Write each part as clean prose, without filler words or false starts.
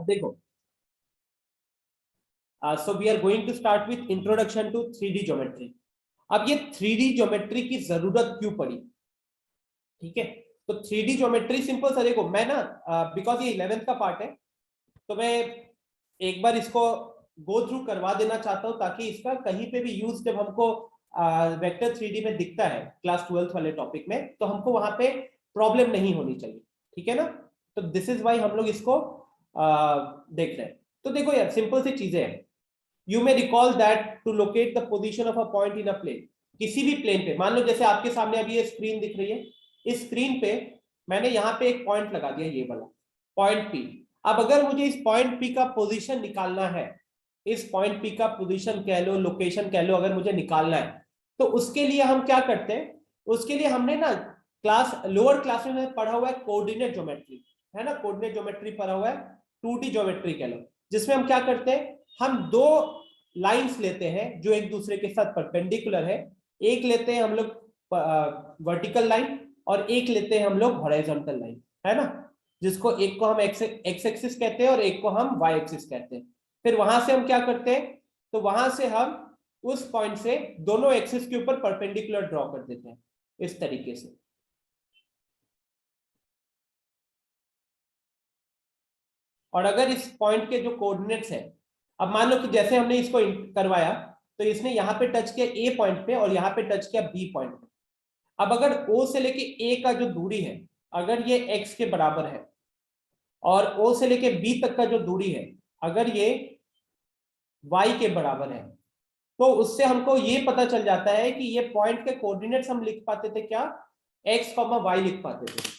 देखो, so we are going to start with introduction to 3D geometry. अब ये 3D geometry की जरूरत क्यों पड़ी? ठीक है, तो 3D ज्योमेट्री सिंपल सा देखो, मैं ना बिकॉज ये 11th का पार्ट है, तो मैं एक बार इसको गो थ्रू करवा देना चाहता हूं, ताकि इसका कहीं पे भी यूज जब हमको वेक्टर 3D में दिखता है क्लास 12th वाले टॉपिक में, तो हमको वहां पे प्रॉब्लम नहीं होनी चाहिए। ठीक है ना? तो दिस इज वाई हम लोग इसको देख रहे हैं। तो देखो यार, सिंपल सी चीजें हैं। You may recall that to locate the position of a point in a plane, किसी भी प्लेन पे, मान लो जैसे आपके सामने अभी ये स्क्रीन दिख रही है, इस स्क्रीन पे मैंने यहाँ पे एक पॉइंट लगा दिया, ये वाला पॉइंट पी। अब अगर मुझे इस पॉइंट पी का पोजीशन निकालना है, इस पॉइंट पी का पोजीशन कह लो, लोकेशन कह लो, अगर मुझे निकालना है, तो उसके लिए हम क्या करते हैं? उसके लिए हमने ना लोअर क्लास में पढ़ा हुआ है कोऑर्डिनेट ज्योमेट्री, है ना? कोऑर्डिनेट ज्योमेट्री पढ़ा हुआ है, 2D ज्योमेट्री कह लो, जिसमें हम क्या करते हैं, हम दो लाइंस लेते हैं जो एक दूसरे के साथ परपेंडिकुलर है। एक लेते हैं हम लोग वर्टिकल लाइन, और एक लेते हैं हम लोग हॉरिजॉन्टल लाइन, है ना? जिसको एक को हम एक्स एक्सिस कहते हैं और एक को हम वाई एक्सिस कहते हैं। फिर वहां से हम क्या करते हैं, तो वहां से हम उस पॉइंट से दोनों एक्सिस के ऊपर परपेंडिकुलर ड्रॉ कर देते हैं इस तरीके से। और अगर इस पॉइंट के जो कोऑर्डिनेट्स है, अब मान लो कि जैसे हमने इसको करवाया, तो इसने यहाँ पे टच किया ए पॉइंट पे और यहाँ पे टच किया बी पॉइंट पे। अब अगर ओ से लेके ए का जो दूरी है, अगर ये एक्स के बराबर है, और ओ से लेके बी तक का जो दूरी है, अगर ये वाई के बराबर है, तो उससे हमको ये पता चल जाता है कि ये पॉइंट के कोऑर्डिनेट्स हम लिख पाते थे क्या? एक्स कॉमा वाई लिख पाते थे।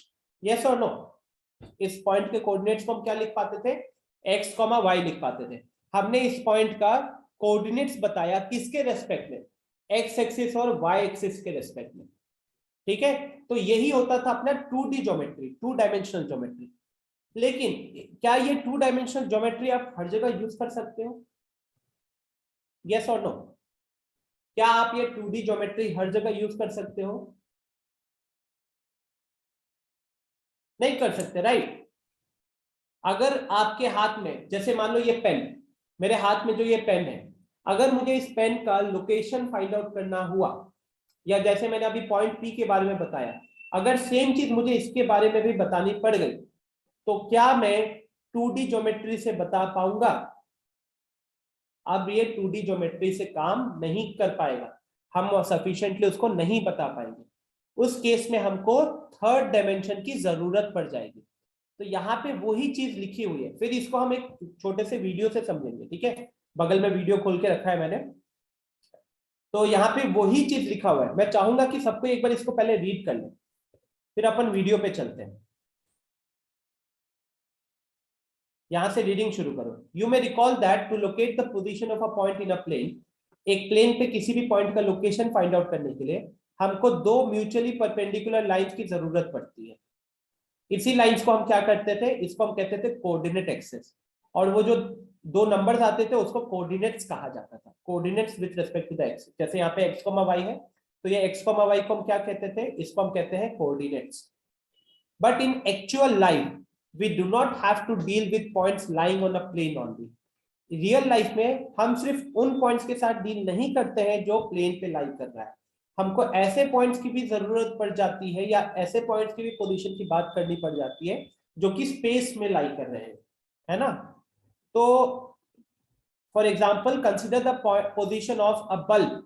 यस और नो? इस पॉइंट के कोऑर्डिनेट्स को हम क्या लिख पाते थे? एक्स कॉमा वाई लिख पाते थे। हमने इस पॉइंट का कोऑर्डिनेट्स बताया किसके रेस्पेक्ट में? एक्स एक्सिस और वाई एक्सिस के रेस्पेक्ट में। ठीक है, तो यही होता था अपना 2D ज्योमेट्री, 2 डायमेंशनल ज्योमेट्री। लेकिन क्या ये 2 डायमेंशनल ज्योमेट्री आप हर जगह यूज कर सकते हो? यस और नो? क्या आप ये 2D ज्योमेट्री हर जगह यूज कर सकते हो? नहीं कर सकते, राइट? अगर आपके हाथ में, जैसे मान लो ये पेन, मेरे हाथ में जो ये पेन है, अगर मुझे इस पेन का लोकेशन फाइंड आउट करना हुआ, या जैसे मैंने अभी पॉइंट पी के बारे में बताया, अगर सेम चीज मुझे इसके बारे में भी बतानी पड़ गई, तो क्या मैं 2D ज्योमेट्री से बता पाऊंगा? अब ये 2D ज्योमेट्री से काम नहीं कर पाएगा, हम सफिशिएंटली उसको नहीं बता पाएंगे। उस केस में हमको थर्ड डायमेंशन की जरूरत पड़ जाएगी। तो यहाँ पे वही चीज लिखी हुई है, फिर इसको हम एक छोटे से वीडियो से समझेंगे। ठीक है, बगल में वीडियो खोल के रखा है मैंने, तो यहाँ पे वही चीज लिखा हुआ है। मैं चाहूंगा कि सबको एक बार इसको पहले रीड कर लें, फिर अपन वीडियो पे चलते हैं। यहां से रीडिंग शुरू करो। You may recall that to locate the position of a point in a plane, एक प्लेन पे किसी भी पॉइंट का लोकेशन फाइंड आउट करने के लिए हमको दो म्यूचुअली परपेंडिकुलर लाइंस की जरूरत पड़ती है। इसी लाइंस को हम क्या करते थे? इसको हम कहते थे कोऑर्डिनेट एक्सिस, और वो जो दो नंबर्स आते थे उसको कोऑर्डिनेट्स कहा जाता था, coordinates with respect to the axis. जैसे यहाँ पे एक्स कॉमा वाई है, तो ये एक्स कॉमा वाई को हम क्या कहते थे? इसको हम कहते हैं coordinates. But in actual life we do not have to deal with points lying on a plane only. Real life में हम सिर्फ उन पॉइंट्स के साथ डील नहीं करते हैं जो प्लेन पे लाई कर रहा है, हमको ऐसे पॉइंट्स की भी जरूरत पड़ जाती है, या ऐसे पॉइंट्स की भी पोजीशन की बात करनी पड़ जाती है जो कि स्पेस में लाई कर रहे हैं, है ना? तो for example consider the position of a bulb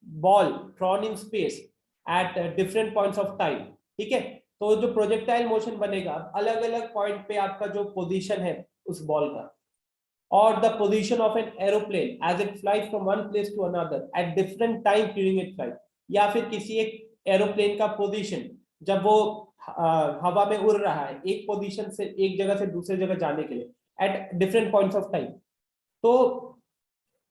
ball thrown in space at different points of time. ठीक है, तो जो प्रोजेक्टाइल मोशन बनेगा, अलग अलग पॉइंट पे आपका जो पोजीशन है उस बॉल का, और the position of an aeroplane as it flies from one place to another at different time during it flight, या फिर किसी एक एरोप्लेन का पोजीशन जब वो हवा में उड़ रहा है, एक पोजीशन से एक जगह से दूसरे जगह जाने के लिए eight different points of time. तो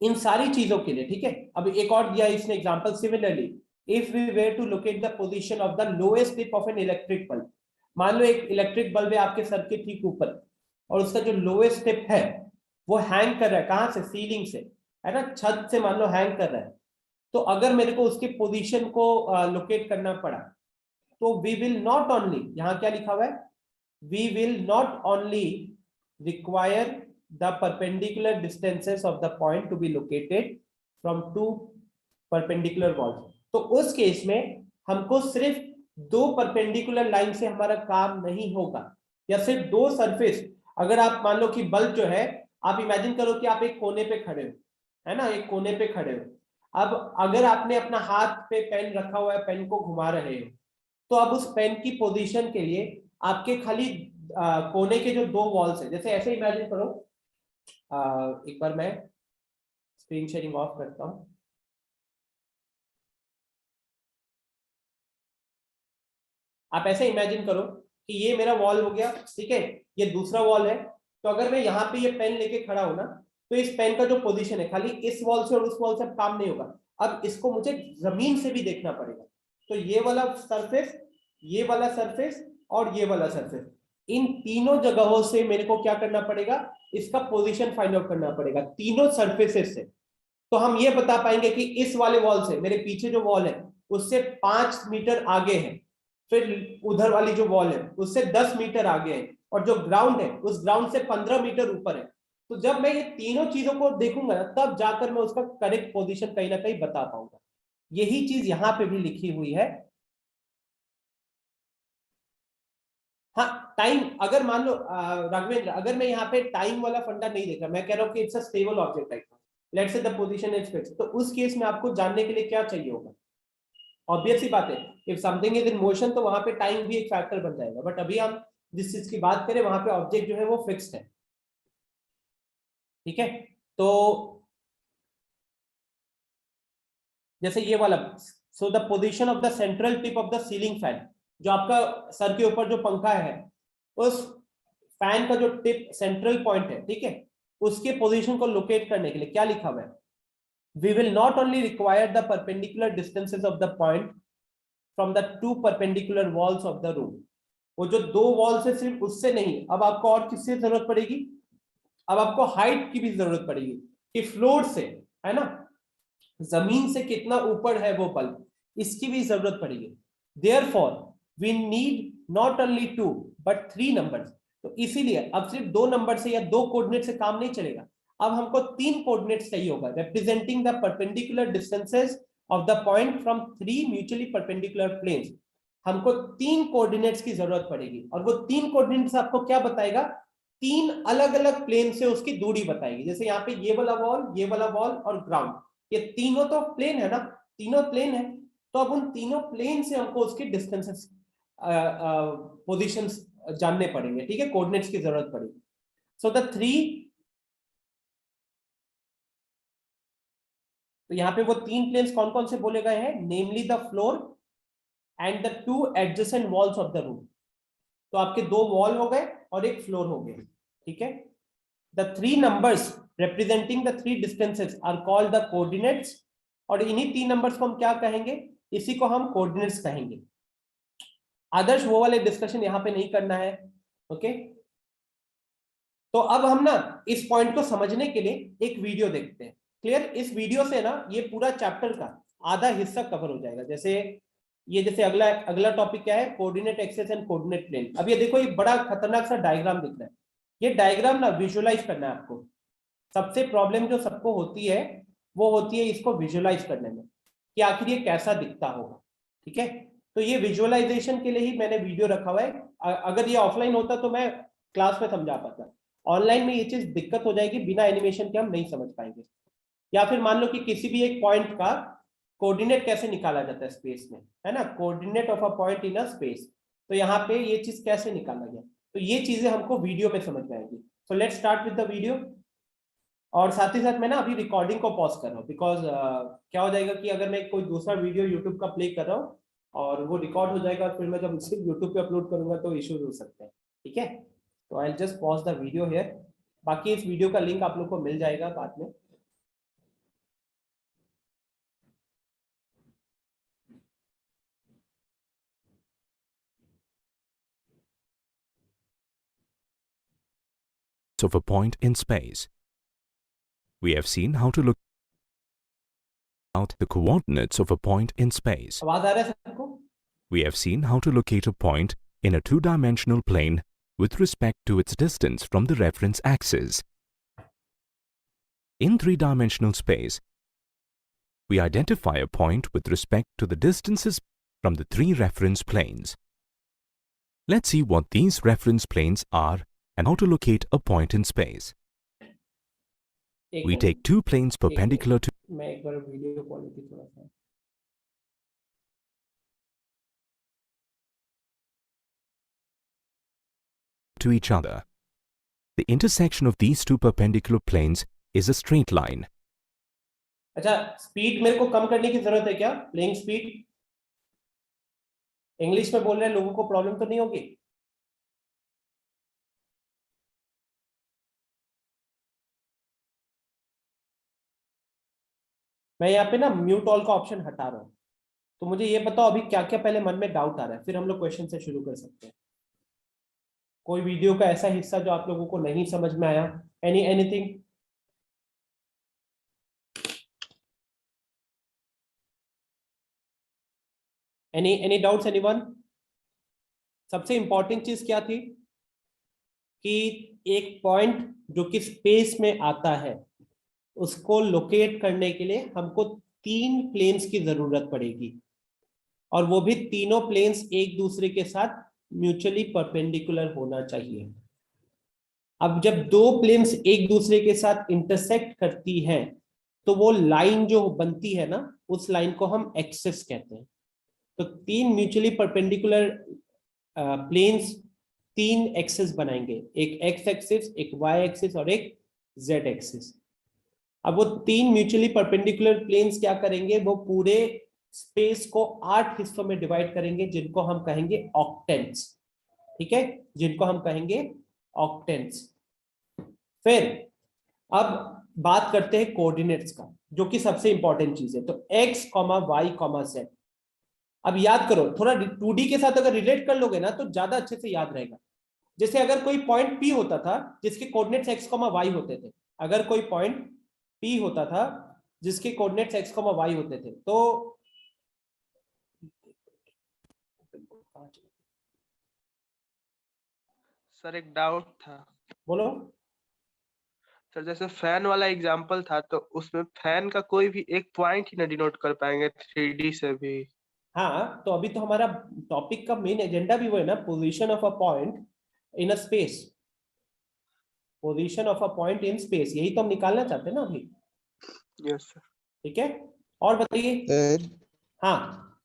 इन सारी चीजों के लिए, ठीक है, अब एक और दिया इसने example, similarly if we were to locate the position of the lowest tip of an electric bulb, मान लो एक इलेक्ट्रिक बल्ब है आपके सर के ठीक ऊपर, और उसका जो लोएस्ट टिप है वो हैंग कर रहा है, कहां से? सीलिंग से, है ना? छत से मान लो हैंग कर रहा है। तो अगर मेरे को उसके पोजीशन को लोकेट करना पड़ा, तो वी विल नॉट ओनली, यहाँ क्या लिखा हुआ है? We will not only require the perpendicular distances of the point to be located from two perpendicular walls. तो उस केस में हमको सिर्फ दो परपेंडिकुलर लाइन से हमारा काम नहीं होगा, या सिर्फ दो सरफेस। अगर आप मान लो कि बल्ब जो है, आप इमेजिन करो कि आप एक कोने पे खड़े हो, है ना, एक कोने पे खड़े हो। अब अगर आपने अपना हाथ पे पेन रखा हुआ है, पेन को घुमा रहे हो, तो अब उस पेन की पोजीशन के लिए आपके खाली कोने के जो दो वॉल्स है, जैसे ऐसे इमेजिन करो। एक बार मैं स्क्रीन शेयरिंग ऑफ करता हूं। आप ऐसे इमेजिन करो कि ये मेरा वॉल हो गया, ठीक है, ये दूसरा वॉल है। तो अगर मैं यहाँ पे ये पेन लेके खड़ा हूं ना, तो इस पेन का जो पोजीशन है, खाली इस वॉल से और उस वॉल से अब काम नहीं होगा, अब इसको मुझे जमीन से भी देखना पड़ेगा। तो ये वाला सरफेस, ये वाला सरफेस और ये वाला सरफेस, इन तीनों जगहों से मेरे को क्या करना पड़ेगा, इसका पोजीशन फाइंड आउट करना पड़ेगा, तीनों सरफेसेस से। तो हम ये बता पाएंगे कि इस वाले वॉल से, मेरे पीछे जो वॉल है उससे 5 मीटर आगे है, फिर उधर वाली जो वॉल है उससे 10 मीटर आगे है, और जो ग्राउंड है उस ग्राउंड से 15 मीटर ऊपर है। तो जब मैं ये तीनों चीजों को देखूंगा ना, तब जाकर मैं उसका करेक्ट पोजीशन कहीं ना कहीं बता पाऊंगा। यही चीज यहां पे भी लिखी हुई है। हाँ, टाइम, अगर मान लो राघवेंद्र, अगर मैं यहाँ पे टाइम वाला फंडा नहीं देख रहा, मैं कह रहा हूँ कि it's a stable object right now, let's say the position is fixed, तो उस केस में आपको जानने के लिए क्या चाहिए होगा? ऑब्वियस सी बात है, if something is in motion तो वहां पे टाइम भी एक फैक्टर बन जाएगा। बट अभी हम जिस चीज की बात करें, वहां पे ऑब्जेक्ट जो है वो फिक्स्ड है, ठीक है। तो जैसे ये वाला, so the position of the central tip of the ceiling fan, जो आपका सर के ऊपर जो पंखा है, उस फैन का जो टिप सेंट्रल पॉइंट है, ठीक है, उसके पोजीशन को लोकेट करने के लिए क्या लिखा हुआ है? We will not only require the perpendicular distances of the point from the two perpendicular walls of the room. वो जो दो वॉल्स है सिर्फ उससे नहीं, अब आपको और किससे जरूरत पड़ेगी? अब आपको हाइट की भी जरूरत पड़ेगी, कि फ्लोर से, है ना, जमीन से कितना ऊपर है वो बल्ब, इसकी भी जरूरत पड़ेगी। Therefore we need not only two but 3 numbers. तो इसीलिए अब सिर्फ 2 नंबर से या 2 कोऑर्डिनेट से काम नहीं चलेगा, अब हमको 3 कोऑर्डिनेट्स चाहिए होगा, representing the perpendicular distances of the point from 3 mutually perpendicular planes. हमको 3 कोऑर्डिनेट्स की जरूरत पड़ेगी, और वो 3 कोऑर्डिनेट्स आपको क्या बताएगा? 3 अलग अलग प्लेन से उसकी दूरी बताएगी। जैसे यहाँ पे ये वाला वॉल, ये वाला वॉल और ग्राउंड, ये तीनों तो प्लेन है ना, तीनों प्लेन है। तो अब उन तीनों प्लेन से हमको उसके डिस्टेंसेस, पोजीशंस जानने पड़ेंगे, ठीक है, कोऑर्डिनेट्स की जरूरत पड़ेगी। सो द 3, तो यहाँ पे वो 3 प्लेन्स कौन कौन से बोले गए हैं? Namely the floor and the 2 adjacent walls of the room. तो आपके 2 वॉल हो गए और एक फ्लोर हो गए, ठीक है। The 3 numbers representing the 3 distances are called the coordinates, और इन्हीं 3 नंबर्स को हम क्या कहेंगे? इसी को हम कोऑर्डिनेट्स कहेंगे। आदर्श वो वाले डिस्कशन यहाँ पे नहीं करना है, ओके। तो अब हम ना इस पॉइंट को समझने के लिए एक वीडियो देखते हैं। क्लियर? इस वीडियो से ना ये पूरा चैप्टर का आधा हिस्सा कवर हो जाएगा। जैसे ये, जैसे अगला अगला टॉपिक क्या है? Coordinate axes and coordinate plane. अब ये देखो, ये बड़ा खतरनाक सा डायग्राम दिख रहा है। ये डायग्राम ना विजुअलाइज करना है आपको। सबसे प्रॉब्लम जो सबको होती है वो होती है इसको विजुअलाइज करने में, कि आखिर ये कैसा दिखता होगा, ठीक है। तो ये विजुअलाइजेशन के लिए ही मैंने वीडियो रखा हुआ है। अगर ये ऑफलाइन होता तो मैं क्लास में समझा पाता, ऑनलाइन में ये चीज दिक्कत हो जाएगी, बिना एनिमेशन के हम नहीं समझ पाएंगे। या फिर मान लो कि किसी भी एक पॉइंट का कोऑर्डिनेट कैसे निकाला जाता है स्पेस में, है ना, coordinate of a point in a space, तो यहाँ पे ये चीज कैसे निकाला गया, तो ये चीजें हमको वीडियो पे समझ में आएगी। So let's start with the video. और साथ ही साथ मैं ना अभी रिकॉर्डिंग को पॉज कर रहा हूँ, बिकॉज क्या हो जाएगा कि अगर मैं कोई दूसरा वीडियो यूट्यूब का प्ले कर रहा हूँ और वो रिकॉर्ड हो जाएगा, फिर मैं जब उसे यूट्यूब पे अपलोड करूंगा तो इश्यूज हो सकते हैं, ठीक है। तो I just pause the video here. बाकी इस वीडियो का लिंक आप लोग को मिल जाएगा बाद में। Of a point in space. We have seen how to look out the coordinates of a point in space. आवाज आ रहा है सबको? We have seen how to locate a point in a two-dimensional plane with respect to its distance from the reference axis. In three-dimensional space, we identify a point with respect to the distances from the three reference planes. Let's see what these reference planes are and how to locate a point in space. We take two planes perpendicular to मैं एक बार video quality थोड़ा सा each other. The intersection of these two perpendicular planes is a straight line. अच्छा, speed मेरे को कम करने की जरूरत है क्या? प्लेइंग स्पीड इंग्लिश में बोल रहे हैं, लोगों को प्रॉब्लम तो नहीं होगी? मैं यहाँ पे ना म्यूट ऑल का ऑप्शन हटा रहा हूँ, तो मुझे ये बताओ अभी क्या क्या पहले मन में डाउट आ रहा है, फिर हम लोग क्वेश्चन से शुरू कर सकते हैं। कोई वीडियो का ऐसा हिस्सा जो आप लोगों को नहीं समझ में आया? एनीथिंग? Any doubts anyone? सबसे इंपॉर्टेंट चीज क्या थी कि एक पॉइंट जो कि स्पेस में आता है उसको लोकेट करने के लिए हमको तीन प्लेन्स की जरूरत पड़ेगी, और वो भी तीनों प्लेन्स एक दूसरे के साथ म्यूचुअली परपेंडिकुलर होना चाहिए। अब जब दो प्लेन्स एक दूसरे के साथ इंटरसेक्ट करती हैं तो वो लाइन जो बनती है ना, उस लाइन को हम एक्सिस कहते हैं। तो तीन म्यूचुअली परपेंडिकुलर प्लेन्स तीन एक्सिस बनाएंगे, एक एक्स एक्सिस, एक वाई एक्सिस और एक जेड एक्सिस। अब वो तीन म्यूचुअली परपेंडिकुलर प्लेन्स क्या करेंगे, वो पूरे स्पेस को 8 हिस्सों में डिवाइड करेंगे जिनको हम कहेंगे ऑक्टेंट्स। ठीक है, जिनको हम कहेंगे ऑक्टेंट्स। फिर अब बात करते हैं कोऑर्डिनेट्स का, जो कि सबसे इंपॉर्टेंट चीज है। तो x, y, z। अब याद करो, थोड़ा 2D के साथ अगर रिलेट कर लोगे ना तो ज्यादा अच्छे से याद रहेगा। जैसे अगर कोई पॉइंट P होता था जिसके कोऑर्डिनेट्स x, y होते थे, अगर कोई पॉइंट P होता था जिसके कोऑर्डिनेट्स x, y होते थे, तो सर एक डाउट था। बोलो। सर जैसे फैन वाला एग्जांपल था, तो उसमें फैन का कोई भी एक पॉइंट ही ना डिनोट कर पाएंगे 3D से भी? हाँ, तो अभी तो हमारा टॉपिक का मेन एजेंडा भी वो है ना, position of a point in a space. Position of a point in space, यही तो हम निकालना चाहते हैं ना अभी। Yes sir. ठीक है, और बताइए। सर हाँ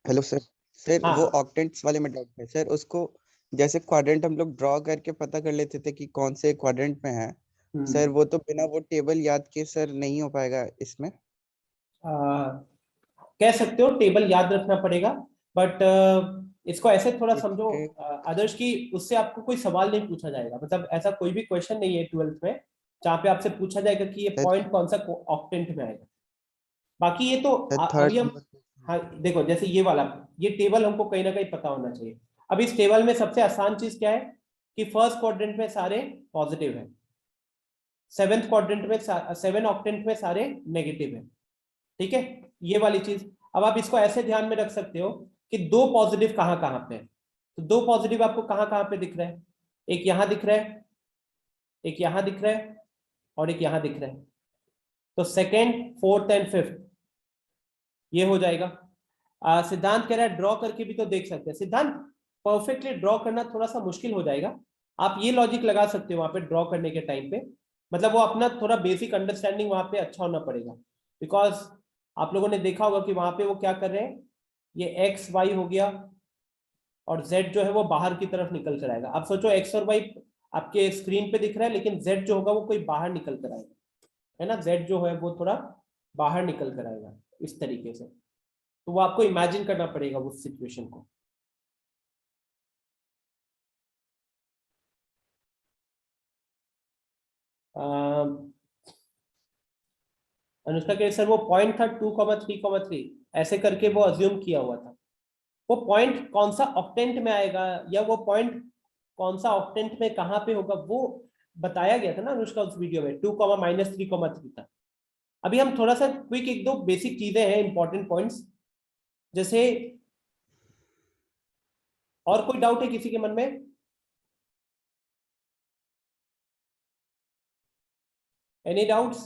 हेलो सर। सर हाँ वो ऑक्टेंट्स वाले में डाउट है सर। उसको जैसे क्वाड्रेंट हम लोग ड्रॉ करके पता कर लेते थे कि कौन से क्वाड्रेंट में है सर, वो तो बिना वो टेबल याद के सर नहीं हो पाएगा इसमें। कह सकते हो टेबल याद रखना पड़ेगा, बट इसको ऐसे थोड़ा समझो आदर्श की उससे आपको कोई सवाल नहीं पूछा जाएगा। मतलब ऐसा कोई भी क्वेश्चन नहीं है 12th में जहाँ पे आपसे पूछा जाएगा कि ये सर पॉइंट कौन सा ऑक्टेंट में आएगा। बाकी ये तो थर्ड अभी हम, हाँ देखो, जैसे ये वाला, ये टेबल हमको कहीं ना कहीं पता होना चाहिए। अब इस टेबल में सबसे आसान चीज क्या है कि फर्स्ट क्वाड्रेंट में सारे पॉजिटिव है, सेवेंथ क्वाड्रेंट में 7 ऑक्टेंट में सारे नेगेटिव है। ठीक है, ये वाली चीज। अब आप इसको ऐसे ध्यान में रख सकते हो कि दो पॉजिटिव कहां कहां पे है। तो दो पॉजिटिव आपको कहां कहां पे दिख रहा है, एक यहां दिख रहा है, एक यहां दिख रहा है, और एक यहां दिख रहा है। तो सेकेंड, फोर्थ एंड फिफ्थ ये हो जाएगा। सिद्धांत कह रहा है ड्रॉ करके भी तो देख सकते हैं। सिद्धांत, परफेक्टली ड्रॉ करना थोड़ा सा मुश्किल हो जाएगा। आप ये लॉजिक लगा सकते हो वहां पे ड्रॉ करने के टाइम पे, मतलब वो अपना थोड़ा बेसिक अंडरस्टैंडिंग वहां पे अच्छा होना पड़ेगा। बिकॉज आप लोगों ने देखा होगा कि वहां पे वो क्या कर रहे हैं, ये एक्स वाई हो गया और जेड जो है वो बाहर की तरफ निकल कर आएगा। आप सोचो एक्स और वाई आपके स्क्रीन पे दिख रहा है, लेकिन जेड जो होगा वो कोई बाहर निकल कर आएगा, है ना। जेड जो है वो थोड़ा बाहर निकल कर आएगा इस तरीके से। तो वो आपको इमेजिन करना पड़ेगा उस सिचुएशन को। अनुष्का के सर वो पॉइंट था 2,3,3 ऐसे करके वो अज्यूम किया हुआ था। वो पॉइंट कौन सा ऑक्टेंट में आएगा या वो पॉइंट कौन सा ऑक्टेंट में कहां पे होगा वो बताया गया था ना अनुष्का उस वीडियो में। 2,-3,3 था। अभी हम थोड़ा सा क्विक एक दो बेसिक चीजें हैं, इंपॉर्टेंट पॉइंट्स। जैसे और कोई डाउट है किसी के मन में? Any doubts?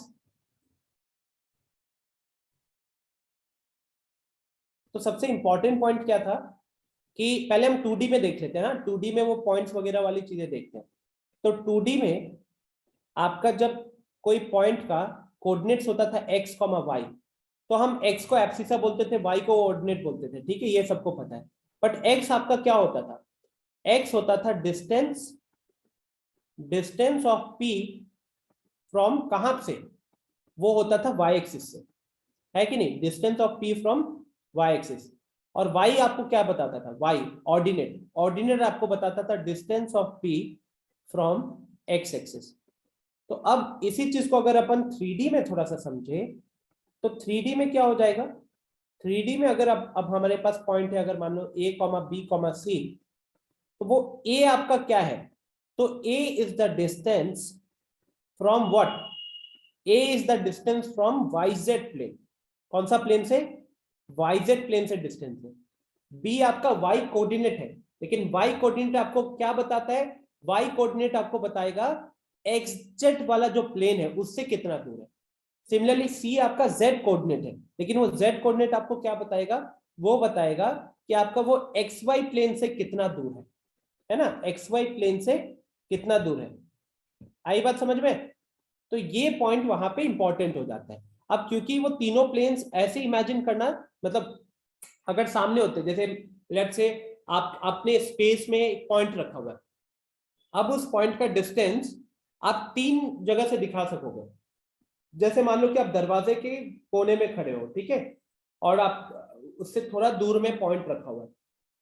तो सबसे इंपॉर्टेंट पॉइंट क्या था कि पहले हम 2D में देख लेते हैं ना, 2D में वो पॉइंट्स वगैरह वाली चीजें देखते हैं। तो 2D में आपका जब कोई पॉइंट का कोऑर्डिनेट्स होता था x, y, तो हम x को एब्सिसा बोलते थे, y को ऑर्डिनेट बोलते थे, ठीक है, ये सबको पता है। बट x आपका क्या होता था? x होता था डिस्टेंस ऑफ p फ्रॉम कहां से? वो होता था y एक्सिस से, है कि नहीं? Distance of p from y axis. और y आपको क्या बताता था? y ऑर्डिनेट आपको बताता था distance of p from x axis. तो अब इसी चीज को अगर अपन 3D में थोड़ा सा समझे तो 3D में क्या हो जाएगा? 3D में अगर अब हमारे पास पॉइंट है, अगर मान लो a, b, c, तो वो a आपका क्या है? तो a is the distance from what? a is the distance from yz plane. कौन सा प्लेन से? yz प्लेन से डिस्टेंस है। b आपका y कोऑर्डिनेट है, लेकिन y कोऑर्डिनेट आपको क्या बताता है? y कोऑर्डिनेट आपको बताएगा xz वाला जो प्लेन है उससे कितना दूर है। सिमिलरली c आपका z कोऑर्डिनेट है, लेकिन वो z कोऑर्डिनेट आपको क्या बताएगा? वो बताएगा कि आपका वो xy प्लेन से कितना दूर है ना? xy प्लेन से कितना दूर है। आई बात समझ में? तो ये पॉइंट वहां पे इंपॉर्टेंट हो जाता है। अब क्योंकि वो तीनों प्लेन्स ऐसे इमेजिन करना, मतलब अगर सामने होते, जैसे लेट्स से आप अपने स्पेस में एक पॉइंट रखा हुआ है, अब उस पॉइंट का डिस्टेंस आप 3 जगह से दिखा सकोगे। जैसे मान लो कि आप दरवाजे के कोने में खड़े हो, ठीक है, और आप उससे थोड़ा दूर में पॉइंट रखा हुआ है,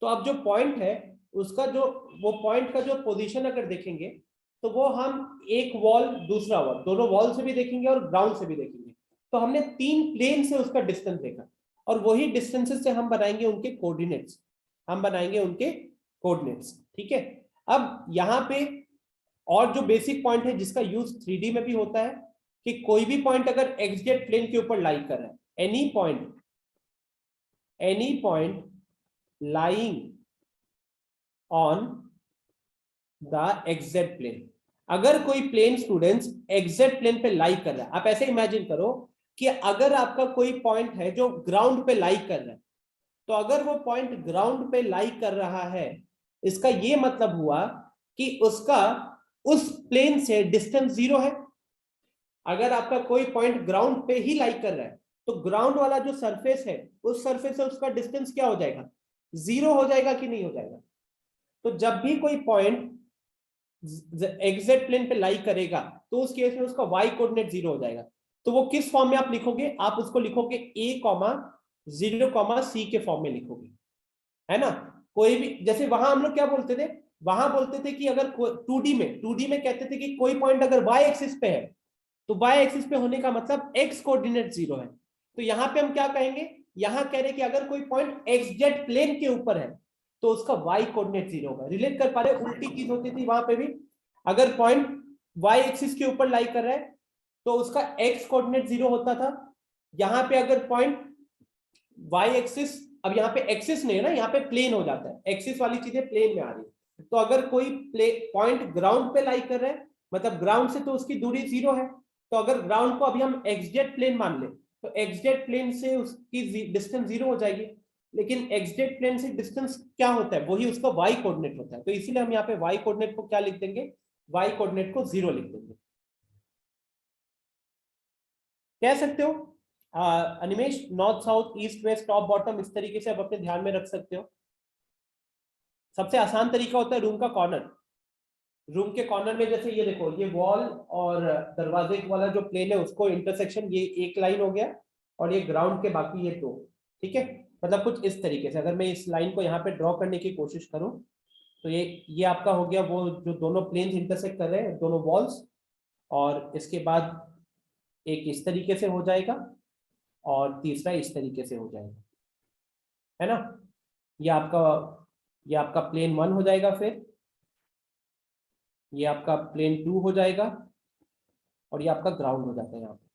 तो अब जो पॉइंट है उसका जो वो पॉइंट का जो पोजीशन अगर देखेंगे तो वो हम एक वॉल दूसरा वॉल दोनों वॉल से भी देखेंगे और ग्राउंड से भी देखेंगे। तो हमने 3 प्लेन से उसका डिस्टेंस देखा, और वही डिस्टेंसेस से हम बनाएंगे उनके कोऑर्डिनेट्स, ठीक है। अब यहाँ पे और जो बेसिक पॉइंट है जिसका यूज 3D में भी होता है कि कोई भी पॉइंट अगर एक्सजेट प्लेन के ऊपर लाई कर रहा है, any point lying on the XZ plane, अगर कोई प्लेन स्टूडेंट्स एक्सजेट प्लेन पे लाई कर रहा है, आप ऐसे इमेजिन करो कि अगर आपका कोई पॉइंट है जो ग्राउंड पे लाई कर रहा है, तो अगर वो पॉइंट ग्राउंड पे लाई कर रहा है, इसका ये मतलब हुआ कि उसका उस प्लेन से डिस्टेंस 0 है। अगर आपका कोई पॉइंट ग्राउंड पे ही लाई कर रहा है तो ग्राउंड वाला जो सरफेस है उस सरफेस से उसका डिस्टेंस क्या हो जाएगा? 0 हो जाएगा कि नहीं हो जाएगा? तो जब भी कोई पॉइंट एक्सजेट प्लेन पे लाई करेगा तो उस केस में उसका y कोऑर्डिनेट 0 हो जाएगा। तो वो किस फॉर्म में आप लिखोगे? आप उसको लिखोगे a, 0, c के फॉर्म में लिखोगे, है ना? कोई भी, जैसे वहां हम लोग क्या बोलते थे? वहां बोलते थे कि अगर 2D में कहते थे कि कोई पॉइंट अगर y एक्सिस पे है तो y एक्सिस पे होने का मतलब x कोऑर्डिनेट 0 है। तो यहाँ पे हम क्या कहेंगे? यहाँ कह रहे कि अगर कोई पॉइंट एक्सजेट प्लेन के ऊपर है तो उसका y कोऑर्डिनेट 0 होगा। रिलेट कर पा रहे? उल्टी चीज होती थी वहां पे भी, अगर पॉइंट y एक्सिस के ऊपर लाई कर रहा है तो उसका x कोऑर्डिनेट 0 होता था। यहाँ पे अगर पॉइंट y एक्सिस, अब यहाँ पे एक्सिस नहीं है ना, यहाँ पे प्लेन हो जाता है, एक्सिस वाली चीजें प्लेन में आ रही है। तो अगर कोई पॉइंट ग्राउंड पे लाई कर रहा है मतलब ग्राउंड से तो उसकी दूरी 0 है, तो अगर ग्राउंड को अभी हम एक्सजेट प्लेन मान ले तो एक्सजेट प्लेन से उसकी डिस्टेंस 0 हो जाएगी। लेकिन एक्सजेट प्लेन से डिस्टेंस क्या होता है? वही उसका y कोऑर्डिनेट होता है। तो इसीलिए हम यहाँ पे y कोऑर्डिनेट को क्या लिख देंगे? y कोऑर्डिनेट को 0 लिख देंगे। कह सकते हो Animesh, north south east west top bottom, इस तरीके से आप अपने ध्यान में रख सकते हो। सबसे आसान तरीका होता है रूम का कॉर्नर। रूम के कॉर्नर में जैसे ये देखो, ये वॉल और दरवाजे वाला जो प्लेन है उसको इंटरसेक्शन, ये एक लाइन हो गया, और ये ग्राउंड के बाकी ये 2, ठीक है। मतलब कुछ इस तरीके से अगर मैं इस लाइन को यहाँ पे ड्रॉ करने की कोशिश करूं तो ये आपका हो गया वो जो दोनों प्लेन्स इंटरसेक्ट कर रहे हैं, दोनों वॉल्स, और इसके बाद एक इस तरीके से हो जाएगा और तीसरा इस तरीके से हो जाएगा, है ना? ये आपका प्लेन 1 हो जाएगा, फिर ये आपका प्लेन 2 हो जाएगा, और ये आपका ग्राउंड हो जाता है यहाँ पे,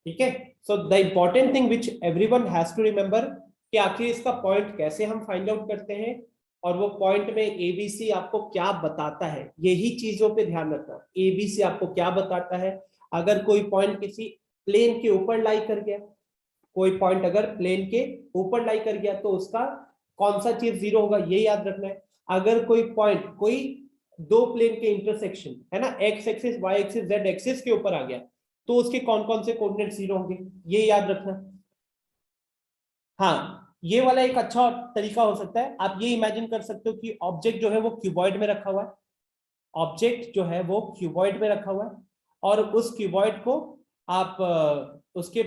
ठीक है। So the important thing which everyone has to remember, कि आखिर इसका पॉइंट कैसे हम फाइंड आउट करते हैं और वो पॉइंट में एबीसी आपको क्या बताता है, यही चीजों पे ध्यान रखना। एबीसी आपको क्या बताता है, अगर कोई पॉइंट किसी प्लेन के ऊपर लाई कर गया, कोई पॉइंट अगर प्लेन के ऊपर लाई कर गया तो उसका कौन सा चीज जीरो होगा, ये याद रखना है। अगर कोई पॉइंट कोई दो प्लेन के इंटरसेक्शन है ना, X axis Y axis Z axis के ऊपर आ गया तो उसके कौन कौन से कोऑर्डिनेट जीरो होंगे, ये याद रखना। हाँ, ये वाला एक अच्छा तरीका हो सकता है, आप ये इमेजिन कर सकते हो कि ऑब्जेक्ट जो है वो क्यूबॉइड में रखा हुआ है, ऑब्जेक्ट जो है वो क्यूबॉइड में रखा हुआ है और उस क्यूबॉइड को आप उसके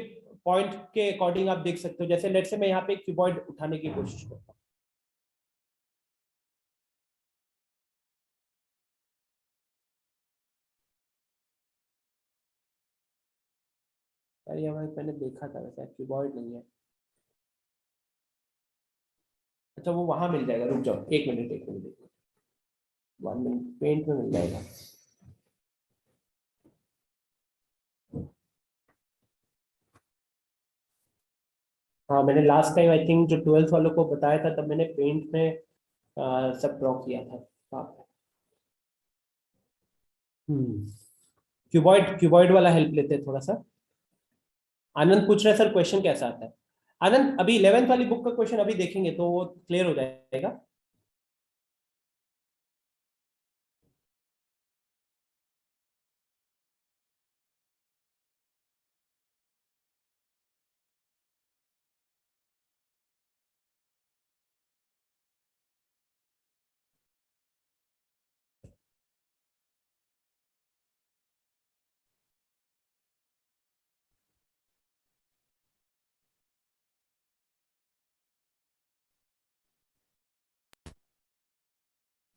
पॉइंट के अकॉर्डिंग आप देख सकते हो। जैसे लेट्स से मैं यहाँ पे क्यूबॉइड उठाने की कोशिश करता हूँ, ये मैंने देखा था वैसे क्यूबॉइड नहीं है। अच्छा वो वहां मिल जाएगा, रुक जाओ एक मिनट 1 मिनट, पेंट में मिल जाएगा। हाँ मैंने लास्ट टाइम आई थिंक जो 12th वालों को बताया था तब मैंने पेंट में सब ड्रॉ किया था। क्यूबॉइड क्यूबॉइड वाला हेल्प लेते हैं थोड़ा सा। आनंद पूछ रहे सर क्वेश्चन कैसा आता है। आनंद अभी 11th वाली बुक का क्वेश्चन अभी देखेंगे तो वो क्लियर हो जाएगा।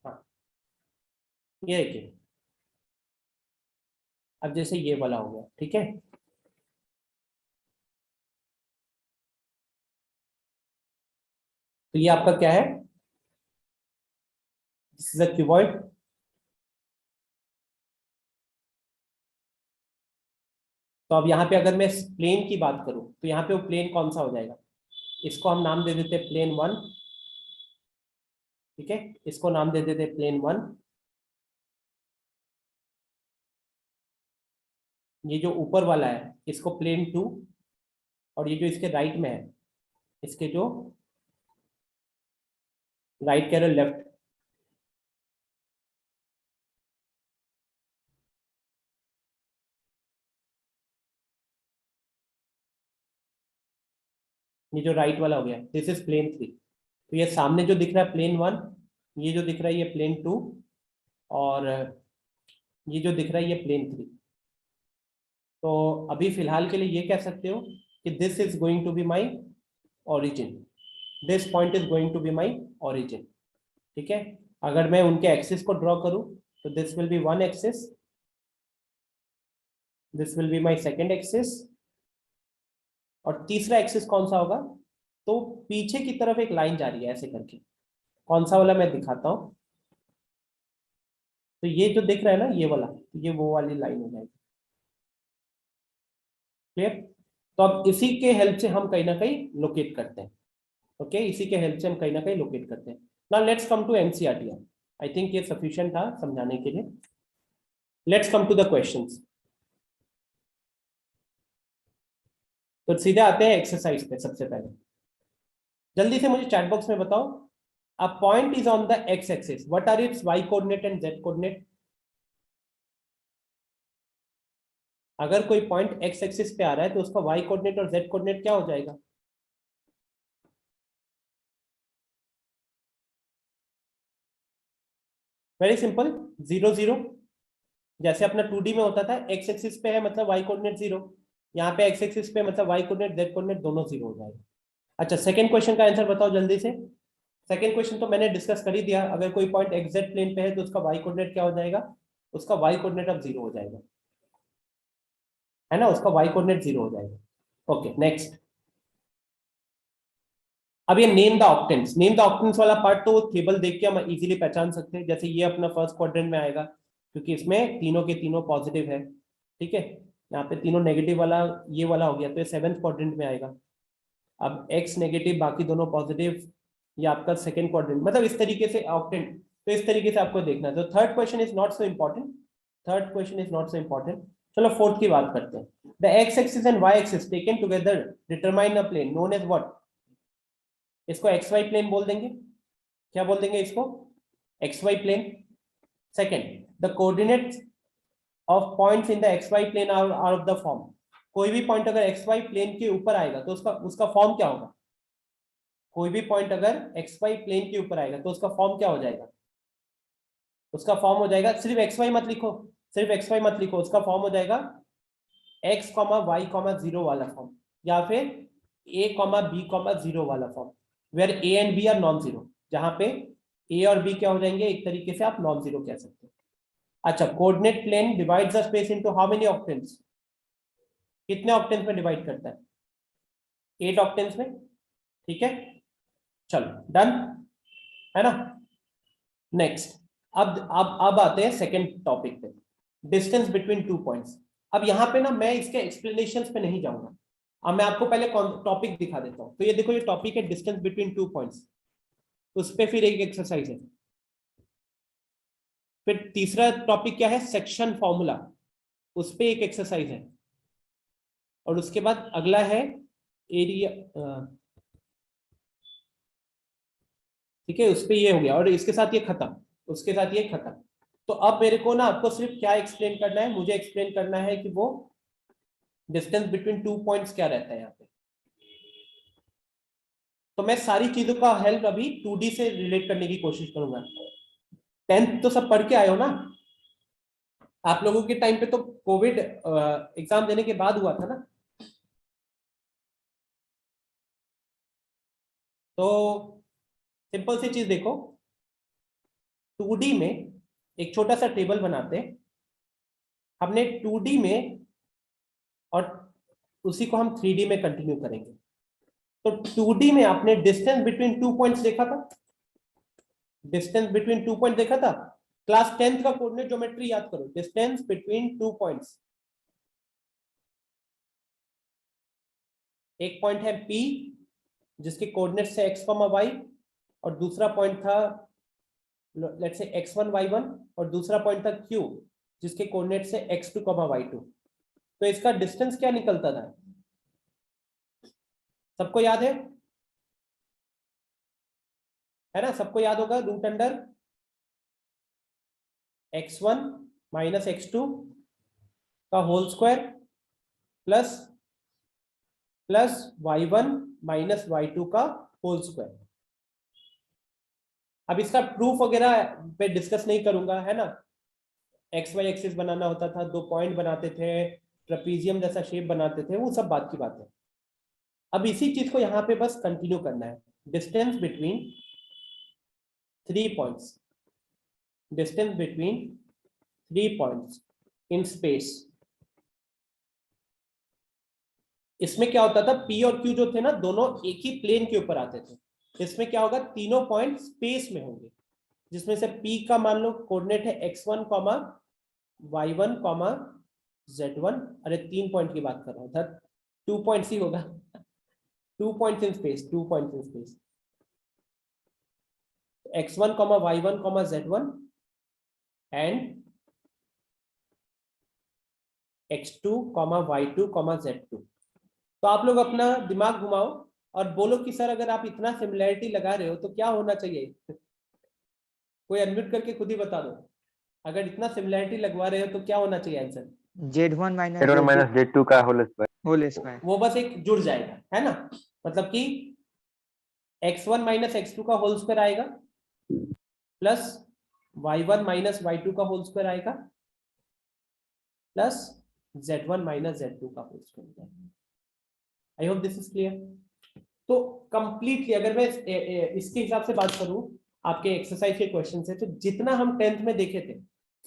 हाँ ये देखिए, अब जैसे ये वाला हो गया, ठीक है, तो ये आपका क्या है, दिस इज अ क्यूबॉइड। तो अब यहाँ पे अगर मैं प्लेन की बात करूं तो यहाँ पे वो प्लेन कौन सा हो जाएगा, इसको हम नाम दे देते प्लेन 1, ठीक है, इसको नाम दे देते प्लेन 1। ये जो ऊपर वाला है इसको प्लेन 2, और ये जो इसके राइट में है, इसके जो राइट कह रहे लेफ्ट, ये जो राइट वाला हो गया दिस इज प्लेन 3। तो ये सामने जो दिख रहा है प्लेन 1, ये जो दिख रहा है ये प्लेन 2, और ये जो दिख रहा है ये प्लेन 3। तो अभी फिलहाल के लिए ये कह सकते हो कि this is going to be my origin, this point is going to be my origin, ठीक है। अगर मैं उनके एक्सिस को ड्रॉ करूं तो this will be one axis, this will be my second axis, और तीसरा एक्सिस कौन सा होगा, तो पीछे की तरफ एक लाइन जा रही है ऐसे करके, कौन सा वाला मैं दिखाता हूं। तो ये जो दिख रहा है ना ये वाला, ये वो वाली लाइन हो जाएगी, क्लियर। तो अब इसी के हेल्प से हम कहीं ना कहीं लोकेट करते हैं, ओके, इसी के हेल्प से हम कहीं ना कहीं लोकेट करते हैं। Now let's come to NCERT. I think ये सफिशिएंट था समझाने के लिए। Let's come to the questions. तो सीधे आते हैं एक्सरसाइज पे। सबसे पहले जल्दी से मुझे चैट बॉक्स में बताओ, a point is on the X axis, what are its Y coordinate and Z coordinate. अगर कोई पॉइंट एक्स एक्सिस पे आ रहा है तो उसका वाई कोऑर्डिनेट और जेड कोऑर्डिनेट क्या हो जाएगा। Very simple, 0 0। जैसे अपना 2D में होता था, एक्स एक्सिस पे है मतलब वाई कोऑर्डिनेट 0, यहाँ पे एक्स एक्सिस पे मतलब वाई कोऑर्डिनेट जेड कोऑर्डिनेट दोनों 0 हो जाएगा। अच्छा सेकंड क्वेश्चन का आंसर बताओ जल्दी से। सेकंड क्वेश्चन तो मैंने डिस्कस कर ही दिया, अगर कोई पॉइंट एक्स जेड प्लेन पे है तो उसका वाई कोऑर्डिनेट क्या हो जाएगा, उसका वाई कोऑर्डिनेट अब 0 हो जाएगा, है ना, उसका वाई कोऑर्डिनेट 0 हो जाएगा। Okay next. अब ये name the octants, name the octants वाला पार्ट तो टेबल देख के हम इजीली पहचान सकते हैं। जैसे ये अपना फर्स्ट क्वाड्रेंट में आएगा क्योंकि इसमें तीनों के तीनों पॉजिटिव है, ठीक है। यहाँ पे तीनों नेगेटिव वाला ये वाला हो गया तो ये 7th क्वाड्रेंट में आएगा। अब x नेगेटिव, बाकी दोनों पॉजिटिव, ये आपका सेकंड क्वाड्रेंट, मतलब इस तरीके से ऑक्टेंट, तो इस तरीके से आपको देखना है। तो third question is not so important, third question is not so important. चलो फोर्थ की बात करते हैं। The x axis and y axis taken together determine a plane known as what. इसको xy प्लेन बोल देंगे, क्या बोल देंगे इसको, xy plane. Second, the coordinates of points in the xy plane are of the form. कोई भी point अगर xy प्लेन के ऊपर आएगा तो उसका फॉर्म क्या होगा। कोई भी पॉइंट अगर xy प्लेन के ऊपर आएगा तो उसका फॉर्म क्या हो जाएगा, उसका फॉर्म हो जाएगा, सिर्फ xy मत लिखो, सिर्फ xy मत लिखो, उसका फॉर्म हो जाएगा x, y, 0 वाला फॉर्म, या फिर a, b, 0 वाला form, where a and b are non zero, जहां पे a और b क्या हो जाएंगे, एक तरीके से आप नॉन जीरो कह सकते हैं। अच्छा, coordinate plane divides the space into how many octants, कितने ऑक्टेंट्स में डिवाइड करता है, 8 ऑक्टेंट्स में, ठीक है। चलो डन है ना। नेक्स्ट, अब आते हैं सेकंड टॉपिक पे, डिस्टेंस बिटवीन टू पॉइंट्स। अब यहाँ पे ना मैं इसके एक्सप्लेनेशंस पे नहीं जाऊंगा, अब मैं आपको पहले टॉपिक दिखा देता हूँ। तो ये देखो, ये टॉपिक है डिस्टेंस बिटवीन टू पॉइंट्स, उस पे फिर एक एक्सरसाइज है। फिर तीसरा टॉपिक क्या है, सेक्शन फॉर्मूला, उस पे एक एक्सरसाइज है। और उसके बाद अगला है एरिया, ठीक है, उस पे ये हो गया, और इसके साथ ये खत्म, उसके साथ ये खत्म। तो अब मेरे को ना आपको सिर्फ क्या एक्सप्लेन करना है, मुझे एक्सप्लेन करना है कि वो डिस्टेंस बिटवीन टू पॉइंट्स क्या रहता है यहाँ पे। तो मैं सारी चीजों का हेल्प अभी 2D से रिलेट करने की कोशिश करूंगा। 10th तो सब पढ़ के आए हो ना, आप लोगों के टाइम पे तो कोविड एग्जाम देने के बाद हुआ था ना। तो सिंपल सी चीज देखो, 2D में एक छोटा सा टेबल बनाते हैं, हमने 2D में, और उसी को हम 3D में कंटिन्यू करेंगे। तो 2D में आपने डिस्टेंस बिटवीन टू पॉइंट्स देखा था, डिस्टेंस बिटवीन टू पॉइंट देखा था। क्लास 10th का कोऑर्डिनेट ज्योमेट्री याद करो, डिस्टेंस बिटवीन टू पॉइंट्स। एक पॉइंट है P जिसके कोऑर्डिनेट्स है x, y, और दूसरा पॉइंट था लेट्स से x1, y1, और दूसरा पॉइंट था Q जिसके कोऑर्डिनेट्स है x2, y2। तो इसका डिस्टेंस क्या निकलता था, सबको याद है ना, सबको याद होगा, root under x1 minus x2 का whole square plus y1 minus y2 का होल स्क्वायर। अब इसका प्रूफ वगैरह पे डिस्कस नहीं करूंगा, है ना। एक्स वाई एक्सिस बनाना होता था, दो पॉइंट बनाते थे, ट्रेपीजियम जैसा शेप बनाते थे, वो सब बात की बात है। अब इसी चीज को यहाँ पे बस कंटिन्यू करना है, distance between 3 points, distance between 3 points in space. इसमें क्या होता था, P और Q जो थे ना, दोनों एक ही प्लेन के ऊपर आते थे। इसमें क्या होगा, तीनों पॉइंट स्पेस में होंगे, जिसमें से P का मान लो कोऑर्डिनेट है x1, y1, z1। अरे 3 पॉइंट की बात कर रहा हूँ, 2 पॉइंट्स ही होगा, 2 points in space, 2 points in space, x1, y1, z1 and x2, y2, z2। तो आप लोग अपना दिमाग घुमाओ और बोलो कि सर अगर आप इतना सिमिलैरिटी लगा रहे हो तो क्या होना चाहिए। कोई अनम्यूट करके खुद ही बता दो, अगर इतना सिमिलैरिटी लगवा रहे हो तो क्या होना चाहिए आंसर। Z1 माइनस Z2 का होल स्क्वायर। वो बस एक जुड़ जाएगा, है ना, मतलब कि x1 माइनस x2 का होल स्क्वायर आएगा, प्लस y1 माइनस y2 का होल स्क्वायर आएगा, प्लस z1 माइनस z2 का होल स्क्वायर आएगा। I hope this is clear. तो कंप्लीटली अगर मैं इसके हिसाब से बात करूं, आपके एक्सरसाइज के क्वेश्चन से, तो जितना हम 10th में देखे थे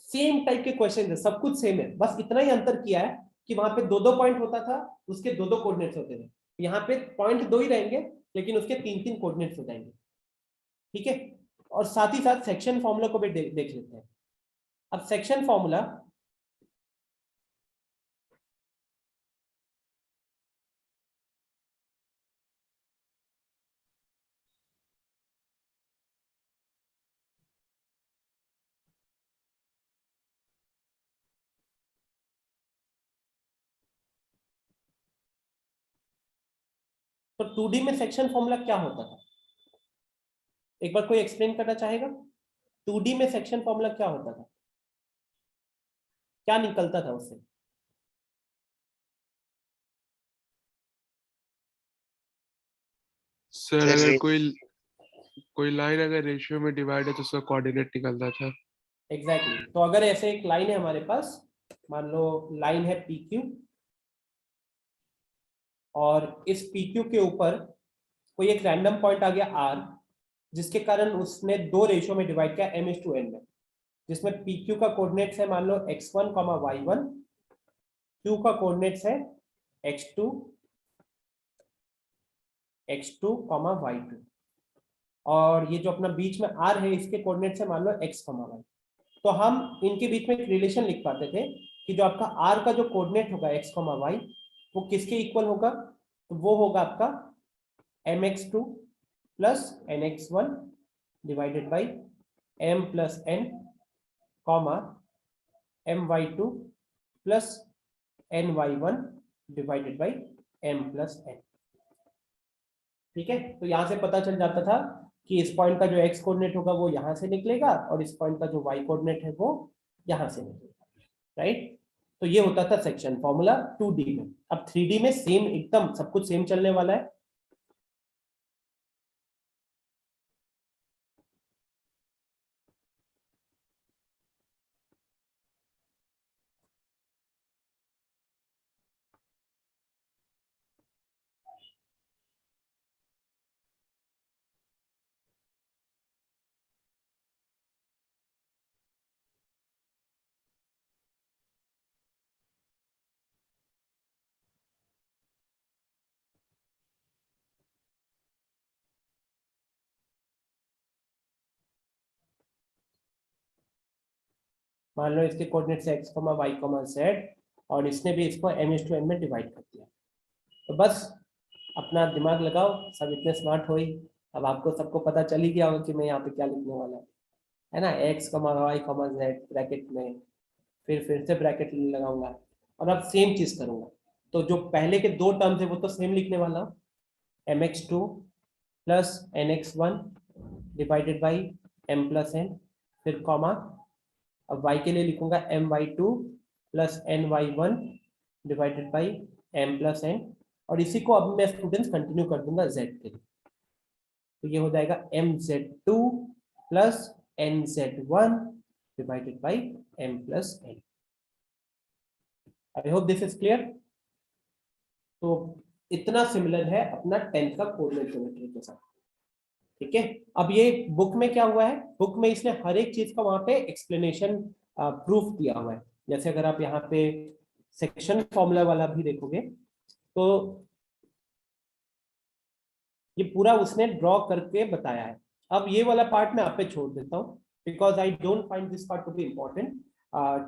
सेम टाइप के क्वेश्चन है, सब कुछ सेम है, बस इतना ही अंतर किया है कि वहां पे 2-2 पॉइंट होता था, उसके 2-2 कोऑर्डिनेट्स होते थे। यहाँ पे पॉइंट 2 ही रहेंगे लेकिन उसके 3-3 कोऑर्डिनेट्स हो जाएंगे, ठीक है। और साथ ही साथ सेक्शन फॉर्मूला को भी देख लेते हैं। अब सेक्शन फॉर्मूला, तो 2D में सेक्शन फॉर्मूला क्या होता था, एक बार कोई एक्सप्लेन करना चाहेगा? 2D में सेक्शन फॉर्मूला क्या होता था, क्या निकलता था उससे? सर अगर कोई लाइन अगर रेशियो में डिवाइड है तो उसका कोऑर्डिनेट निकलता था। एग्जैक्टली तो अगर ऐसे एक लाइन है हमारे पास, मान लो लाइन है PQ, और इस PQ के ऊपर कोई एक रैंडम पॉइंट आ गया R, जिसके कारण उसने दो रेशियो में डिवाइड किया m/n में, जिसमें PQ का कोऑर्डिनेट्स है मान लो x1, y1, Q का कोऑर्डिनेट्स है x2, y2, और ये जो अपना बीच में R है इसके कोऑर्डिनेट्स है मान लो x, y। तो हम इनके बीच में एक रिलेशन लिख पाते थे कि जो आपका R का जो कोऑर्डिनेट होगा x, y वो किसके इक्वल होगा, तो वो होगा आपका mx2 plus nx1 divided by m plus n comma my2 plus ny1 divided by m plus n। ठीक है, तो यहां से पता चल जाता था कि इस पॉइंट का जो x कोऑर्डिनेट होगा वो यहां से निकलेगा और इस पॉइंट का जो y कोऑर्डिनेट है वो यहां से निकलेगा, राइट। तो ये होता था सेक्शन फॉर्मूला 2D में। अब 3D में सेम, एकदम सब कुछ सेम चलने वाला है। मान लो इसके कोऑर्डिनेट से x, y, z, और इसने भी इसको m/n में डिवाइड कर दिया। तो बस अपना दिमाग लगाओ, सब इतने स्मार्ट हो ही, अब आपको सबको पता चल ही गया होगा कि मैं यहाँ पे क्या लिखने वाला है ना, x, y, z ब्रैकेट में, फिर से ब्रैकेट लगाऊंगा और अब सेम चीज करूंगा। तो जो पहले के दो टर्म्स है वो तो सेम लिखने वाला हूँ, mx2 plus nx1 divided by m plus n, फिर कॉमा, अब y के लिए लिखूंगा my2 plus ny1 divided by m plus n, और इसी को अब मैं स्टूडेंट्स कंटिन्यू कर दूंगा z के लिए। तो ये हो जाएगा mz2 plus nz1 divided by m plus n। I hope this is clear. तो इतना सिमिलर है अपना 10th का कोऑर्डिनेट ज्योमेट्री के साथ। ठीक है, अब ये बुक में क्या हुआ है, बुक में इसने हर एक चीज का वहां पे एक्सप्लेनेशन प्रूफ दिया हुआ है। जैसे अगर आप यहाँ पे सेक्शन फॉर्मूला वाला भी देखोगे तो ये पूरा उसने ड्रॉ करके बताया है। अब ये वाला पार्ट मैं आप पे छोड़ देता हूँ, because I don't find this part to be important.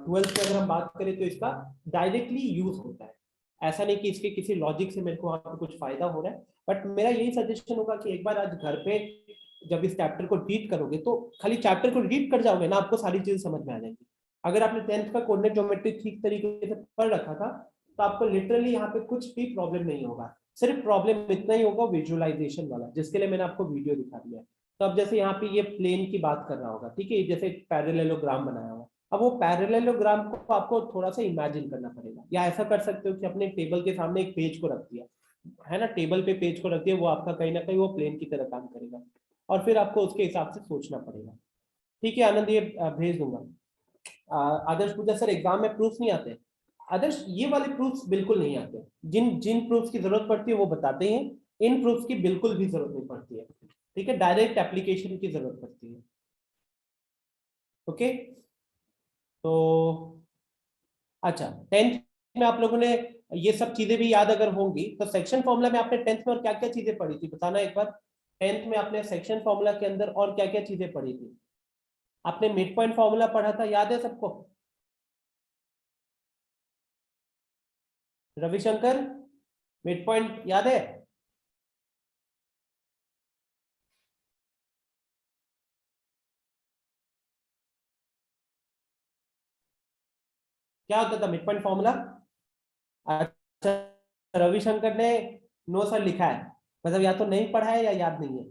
12th में अगर हम बात करें तो इसका डायरेक्टली यूज होता है, ऐसा नहीं कि इसके किसी लॉजिक से मेरे को वहां पे कुछ फायदा हो रहा है। बट मेरा यही सजेशन होगा कि एक बार आज घर पे जब इस चैप्टर को रीड करोगे तो खाली चैप्टर को रीड कर जाओगे ना, आपको सारी चीजें समझ में आ जाएगी। अगर आपने 10th का कोऑर्डिनेट ज्योमेट्री ठीक तरीके से पढ़ रखा था तो आपको लिटरली यहाँ पे कुछ भी प्रॉब्लम नहीं होगा। सिर्फ प्रॉब्लम इतना ही होगा विजुअलाइजेशन वाला, जिसके लिए मैंने आपको वीडियो दिखा दिया है। तो अब जैसे यहाँ पे ये प्लेन की बात कर रहा होगा, ठीक है, जैसे पैरेललोग्राम बनाया हुआ, अब वो पैरेललोग्राम को आपको थोड़ा सा इमेजिन करना पड़ेगा, या ऐसा कर सकते हो कि अपने टेबल के सामने एक पेज को रख दिया है ना, टेबल पे पेज को रख दिया, वो आपका कहीं ना कहीं वो प्लेन की तरह काम करेगा, और फिर आपको उसके हिसाब से सोचना पड़ेगा। ठीक है आनंद, ये भेज दूंगा। आदर्श पूजा सर एग्जाम में प्रूफ नहीं आते, आदर्श ये वाले प्रूफ्स बिल्कुल नहीं आते। जिन जिन प्रूफ्स की जरूरत पड़ती है वो बताते हैं, इन प्रूफ्स की बिल्कुल भी जरूरत नहीं पड़ती है। ठीक है, डायरेक्ट एप्लीकेशन की जरूरत पड़ती है। ओके, तो अच्छा 10th में आप लोगों ने ये सब चीजें भी याद अगर होंगी तो सेक्शन फॉर्मूला में आपने 10th में और क्या क्या चीजें पढ़ी थी बताना एक बार। 10th में आपने सेक्शन फॉर्मूला के अंदर और क्या क्या चीजें पढ़ी थी? आपने मिड पॉइंट फॉर्मूला पढ़ा था, याद है सबको? रविशंकर, मिड पॉइंट याद है? क्या होता था मिड पॉइंट फॉर्मूला? अच्छा, रविशंकर ने नो सर लिखा है, मतलब या तो नहीं पढ़ा है या याद नहीं है।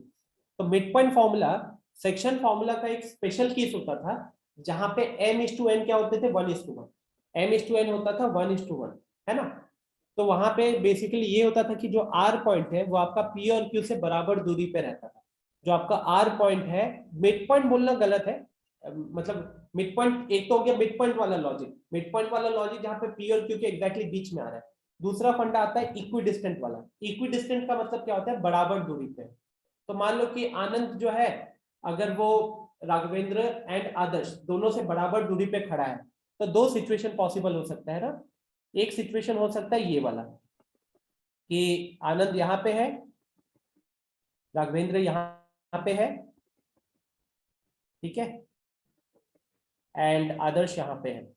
तो mid point formula section formula का एक स्पेशल केस होता था जहां पे m/n क्या होते थे 1:1, m/n होता था 1:1, है ना। तो वहां पे बेसिकली ये होता था कि जो r पॉइंट है वो आपका p और q से बराबर दूरी पे रहता था। जो आपका r पॉइंट है, मिड पॉइंट बोलना गलत है, मतलब मिड पॉइंट एक तो हो गया मिड पॉइंट वाला लॉजिक, मिड पॉइंट वाला लॉजिक जहां पे p और q के एग्जैक्टली बीच में आ रहा है। दूसरा फंडा आता है इक्विडिस्टेंट वाला। इक्विडिस्टेंट का मतलब क्या होता है, बराबर दूरी पे। तो मान लो कि आनंद जो है अगर वो राघवेंद्र एंड आदर्श दोनों से बराबर दूरी पे खड़ा है, तो दो सिचुएशन पॉसिबल हो सकता है ना। एक सिचुएशन हो सकता है ये वाला कि आनंद यहाँ पे है, राघवेंद्र यहाँ पे है, ठीक है, एंड आदर्श यहाँ पे है।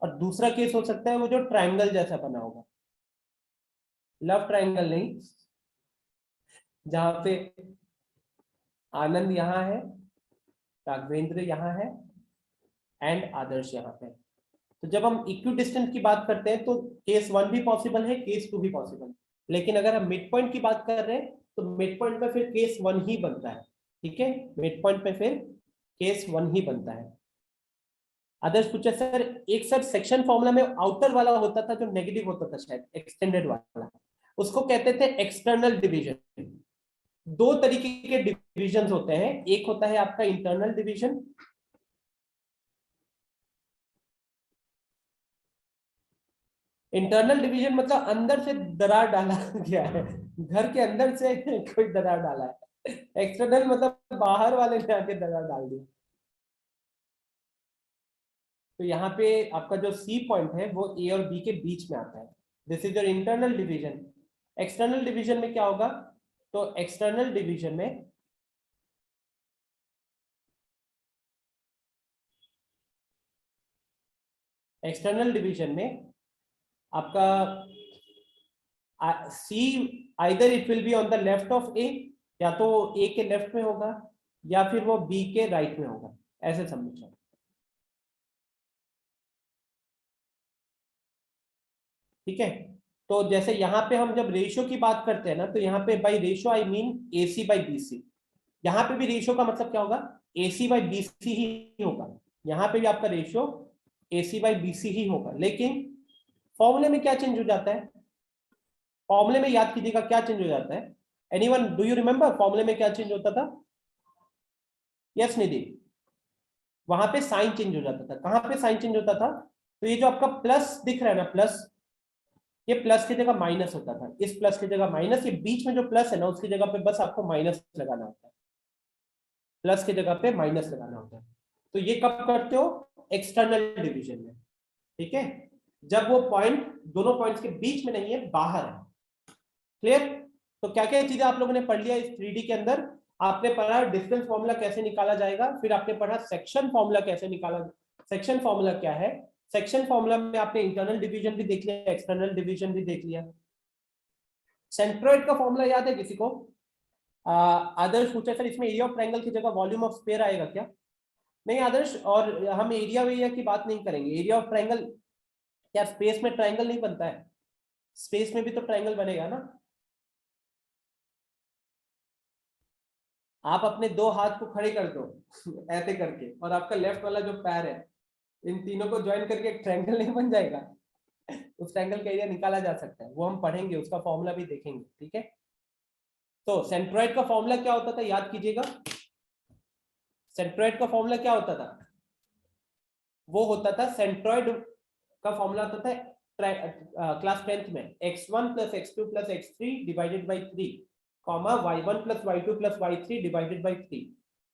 और दूसरा केस हो सकता है वो जो ट्रायंगल जैसा बना होगा, लव ट्रायंगल नहीं, जहां पे आनंद यहाँ है, राघवेंद्र यहाँ है एंड आदर्श यहाँ पे। तो जब हम इक्विडिस्टेंट की बात करते हैं तो केस 1 भी पॉसिबल है, केस 2 भी पॉसिबल है। लेकिन अगर हम मिड पॉइंट की बात कर रहे हैं तो मिड पॉइंट पे फिर केस 1 ही बनता है, ठीक है, मिड पॉइंट पे फिर केस 1 ही बनता है। आदर्श पूछे सर, एक सर सेक्शन फॉर्मूला में आउटर वाला होता था जो नेगेटिव होता था शायद, एक्सटेंडेड वाला, उसको कहते थे एक्सटर्नल डिवीजन। दो तरीके के डिविजन होते हैं, एक होता है आपका इंटरनल डिवीजन, इंटरनल डिवीजन मतलब अंदर से दरार डाला गया है, घर के अंदर से कोई दरार डाला है। एक्सटर्नल मतलब बाहर वाले ने आके दरार डाल दिया। तो यहाँ पे आपका जो सी पॉइंट है वो ए और बी के बीच में आता है, this is your internal division. External division में क्या होगा, तो एक्सटर्नल डिवीजन में आपका C either it will be on the left of A, या तो ए के लेफ्ट में होगा या फिर वो बी के राइट में होगा, ऐसे समझो, ठीक है। तो जैसे यहाँ पे हम जब रेशियो की बात करते हैं ना, तो यहाँ पे by ratio I mean AC by BC. यहाँ पे भी रेशियो का मतलब क्या होगा, एसी बाई बीसी ही होगा। यहाँ पे भी आपका रेशियो एसी बाई बीसी ही होगा। लेकिन फॉर्मूले में क्या चेंज हो जाता है, फॉर्मूले में याद कीजिएगा क्या चेंज हो जाता है, एनीवन डू यू रिमेंबर फॉर्मूले में क्या चेंज होता था? यस निधि, वहां पे साइन चेंज हो जाता था। कहां पे साइन चेंज होता था, तो ये जो आपका प्लस दिख रहा है ना, प्लस, ये प्लस की जगह माइनस होता था, इस प्लस की जगह माइनस, ये बीच में जो प्लस है ना उसकी जगह पे बस आपको माइनस लगाना होता है, प्लस की जगह पे माइनस लगाना होता है। तो ये कब करते हो, एक्सटर्नल डिवीजन में, ठीक है, जब वो पॉइंट दोनों पॉइंट्स के बीच में नहीं है, बाहर है। क्लियर? तो क्या क्या चीजें आप लोगों ने पढ़ लिया इस 3D के अंदर? आपने पढ़ा डिस्टेंस फॉर्मूला कैसे निकाला जाएगा, फिर आपने पढ़ा सेक्शन फॉर्मूला कैसे निकाला, सेक्शन फॉर्मूला क्या है, सेक्शन फॉर्मूला में आपने इंटरनल डिवीजन भी देख लिया, एक्सटर्नल डिवीजन भी देख लिया। सेंट्रोइड का फॉर्मूला याद है किसी को? आदर्श पूछा सर इसमें एरिया ऑफ ट्रायंगल की जगह वॉल्यूम ऑफ स्फीयर आएगा क्या? नहीं आदर्श, और हम एरिया की बात नहीं करेंगे। एरिया ऑफ ट्रायंगल क्या स्पेस में ट्रायंगल नहीं बनता है? स्पेस में भी तो ट्रायंगल बनेगा ना। आप अपने दो हाथ को खड़े कर दो ऐसे करके, और आपका लेफ्ट वाला जो पैर है, इन तीनों को ज्वाइन करके एक ट्रायंगल नहीं बन जाएगा? उस ट्रायंगल का एरिया निकाला जा सकता है, वो हम पढ़ेंगे, उसका फॉर्मूला भी देखेंगे, ठीक है। तो सेंट्रोइड का फॉर्मूला क्या होता था, याद कीजिएगा। सेंट्रोइड का फॉर्मूला क्या होता था, वो होता था, सेंट्रोइड का फॉर्मूला होता था क्लास 10th में, x1 plus x2 plus x3 divided by 3, comma y1 plus y2 plus y3 divided by 3।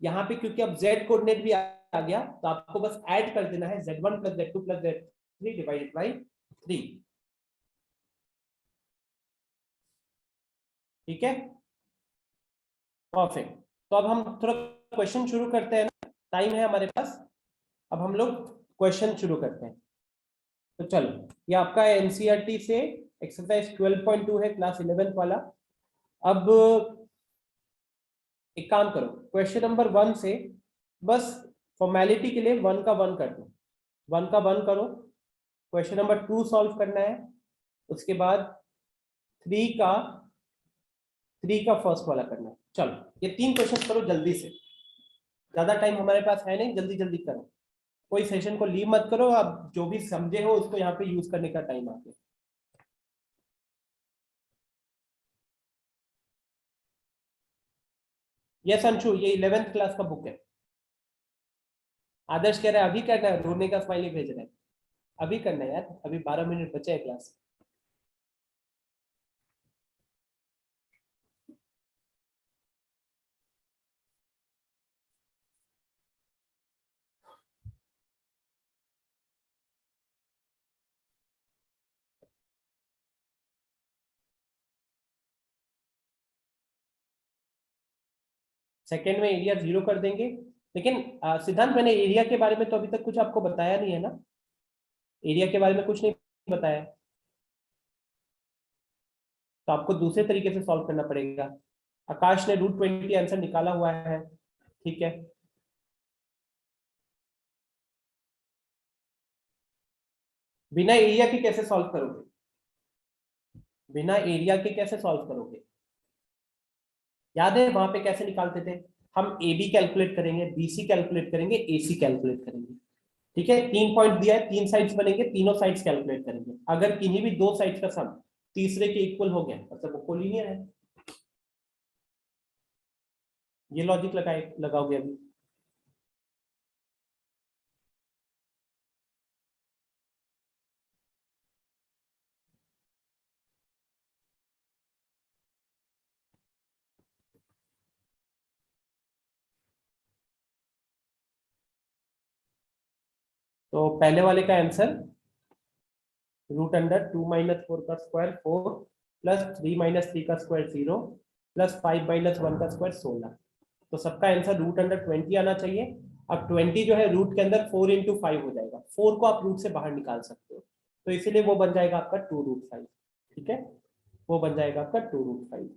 यहाँ पे क्योंकि अब z कोऑर्डिनेट भी आ गया तो आपको बस ऐड कर देना है z1 plus z2 plus z3 divided by 3, ठीक है, परफेक्ट। तो अब हम थोड़ा क्वेश्चन शुरू करते हैं ना, टाइम है हमारे पास, अब हम लोग क्वेश्चन शुरू करते हैं। तो चलो, ये आपका एनसीईआरटी से एक्सरसाइज 12.2 है, क्लास 11th वाला। अब एक काम करो, क्वेश्चन नंबर 1 से बस फॉर्मेलिटी के लिए 1 का 1 कर दो, 1 का 1 करो। क्वेश्चन नंबर 2 सॉल्व करना है, उसके बाद 3 का 3 का फर्स्ट वाला करना है। चलो ये 3 क्वेश्चन करो जल्दी से, ज्यादा टाइम हमारे पास है नहीं, जल्दी जल्दी करो, कोई सेशन को लीव मत करो। अब जो भी समझे हो उसको यहाँ पे यूज करने का टाइम आ गया। यस अंशु, ये 11th क्लास का बुक है। आदर्श कह रहा है अभी करना है, रोने का स्माइली भेज रहा है। अभी करना है यार, अभी 12 मिनट बचे हैं क्लास। सेकेंड में एरिया 0 कर देंगे, लेकिन सिद्धांत मैंने एरिया के बारे में तो अभी तक कुछ आपको बताया नहीं है ना, एरिया के बारे में कुछ नहीं बताया, तो आपको दूसरे तरीके से सॉल्व करना पड़ेगा। आकाश ने √20 आंसर निकाला हुआ है, ठीक है। बिना एरिया के कैसे सॉल्व करोगे, बिना एरिया के कैसे सॉल्व करोगे? याद है वहां पे कैसे निकालते थे? हम ए बी कैलकुलेट करेंगे, BC कैलकुलेट करेंगे, AC कैलकुलेट करेंगे, ठीक है। 3 पॉइंट दिया है, 3 साइड्स बनेंगे, तीनों साइड्स कैलकुलेट करेंगे। अगर किन्हीं भी 2 साइड्स का सम तीसरे के इक्वल हो गया मतलब वो कोलिनियर है। ये लॉजिक लगाओगे अभी। तो पहले वाले का आंसर √2 - 4 का स्क्वायर 4 प्लस 3 - 3 का स्क्वायर 0 प्लस 5 - 1 का स्क्वायर 16। तो सबका आंसर √20 आना चाहिए। अब 20 जो है रूट के अंदर 4 × 5 हो जाएगा, 4 को आप रूट से बाहर निकाल सकते हो, तो इसीलिए वो बन जाएगा आपका 2√5, ठीक है। वो बन जाएगा आपका 2√5।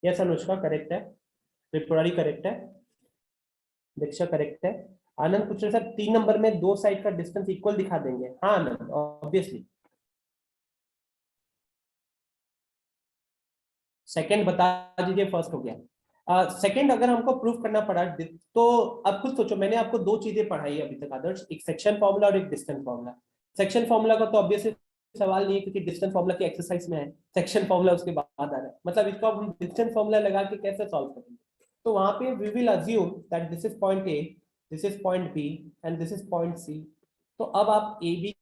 यस अनुष्का करेक्ट है, त्रिपुरारी करेक्ट है, दीक्षा करेक्ट है। आनंद पूछ रहे सर 3 नंबर में 2 साइड का डिस्टेंस इक्वल दिखा देंगे? हाँ आनंद, ऑब्वियसली। सेकंड बता दीजिए, फर्स्ट हो गया। सेकंड अगर हमको प्रूफ करना पड़ा तो अब खुद सोचो, मैंने आपको 2 चीजें पढ़ाई अभी तक आदर्श, एक सेक्शन फॉर्मूला और एक डिस्टेंस फॉर्मूला। सेक्शन फॉर्मूला का तो ऑब्वियसली सवाल नहीं है क्योंकि डिस्टेंस फॉर्मूला की एक्सरसाइज में है, सेक्शन फॉर्मूला उसके बाद आ रहा है, मतलब इसको अब हम डिस्टेंस फॉर्मूला लगा के कैसे सॉल्व करेंगे? तो वहां पे we will assume that this is point A, this is point B and this is point C. तो अब आप ए बी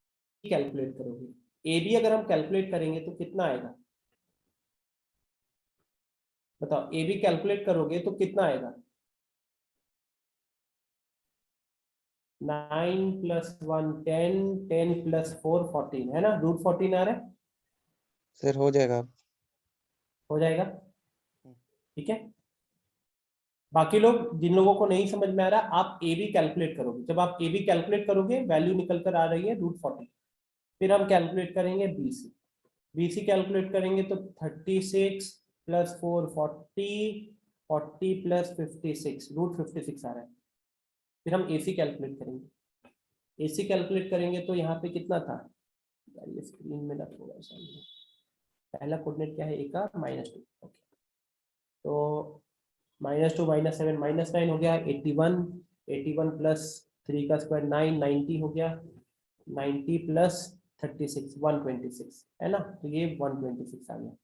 कैलकुलेट करोगे। ए बी अगर हम कैलकुलेट करेंगे तो कितना आएगा बताओ? ए बी कैलकुलेट करोगे तो कितना आएगा? 9 + 1 10, 10 + 4 14 है ना, √14 आ रहा है। सर हो जाएगा। हो जाएगा, ठीक है। बाकी लोग, जिन लोगों को नहीं समझ में आ रहा, आप ए बी कैलकुलेट करोगे। जब आप ए बी कैलकुलेट करोगे वैल्यू निकल कर आ रही है √14। फिर हम कैलकुलेट करेंगे BC। BC कैलकुलेट करेंगे तो 36 + 4 40, 40 + 56 √56 आ रहा है। फिर हम AC कैलकुलेट करेंगे। AC कैलकुलेट करेंगे तो यहाँ पे कितना था यार, ये स्क्रीन में ना थोड़ा सा, पहला कोऑर्डिनेट क्या है A का -2, ओके। तो -2 - 7 -9 हो गया, 81, 81 + 3 का स्क्वायर 9, 90 हो गया, 90 + 36 126 है ना, तो ये 126 आ गया।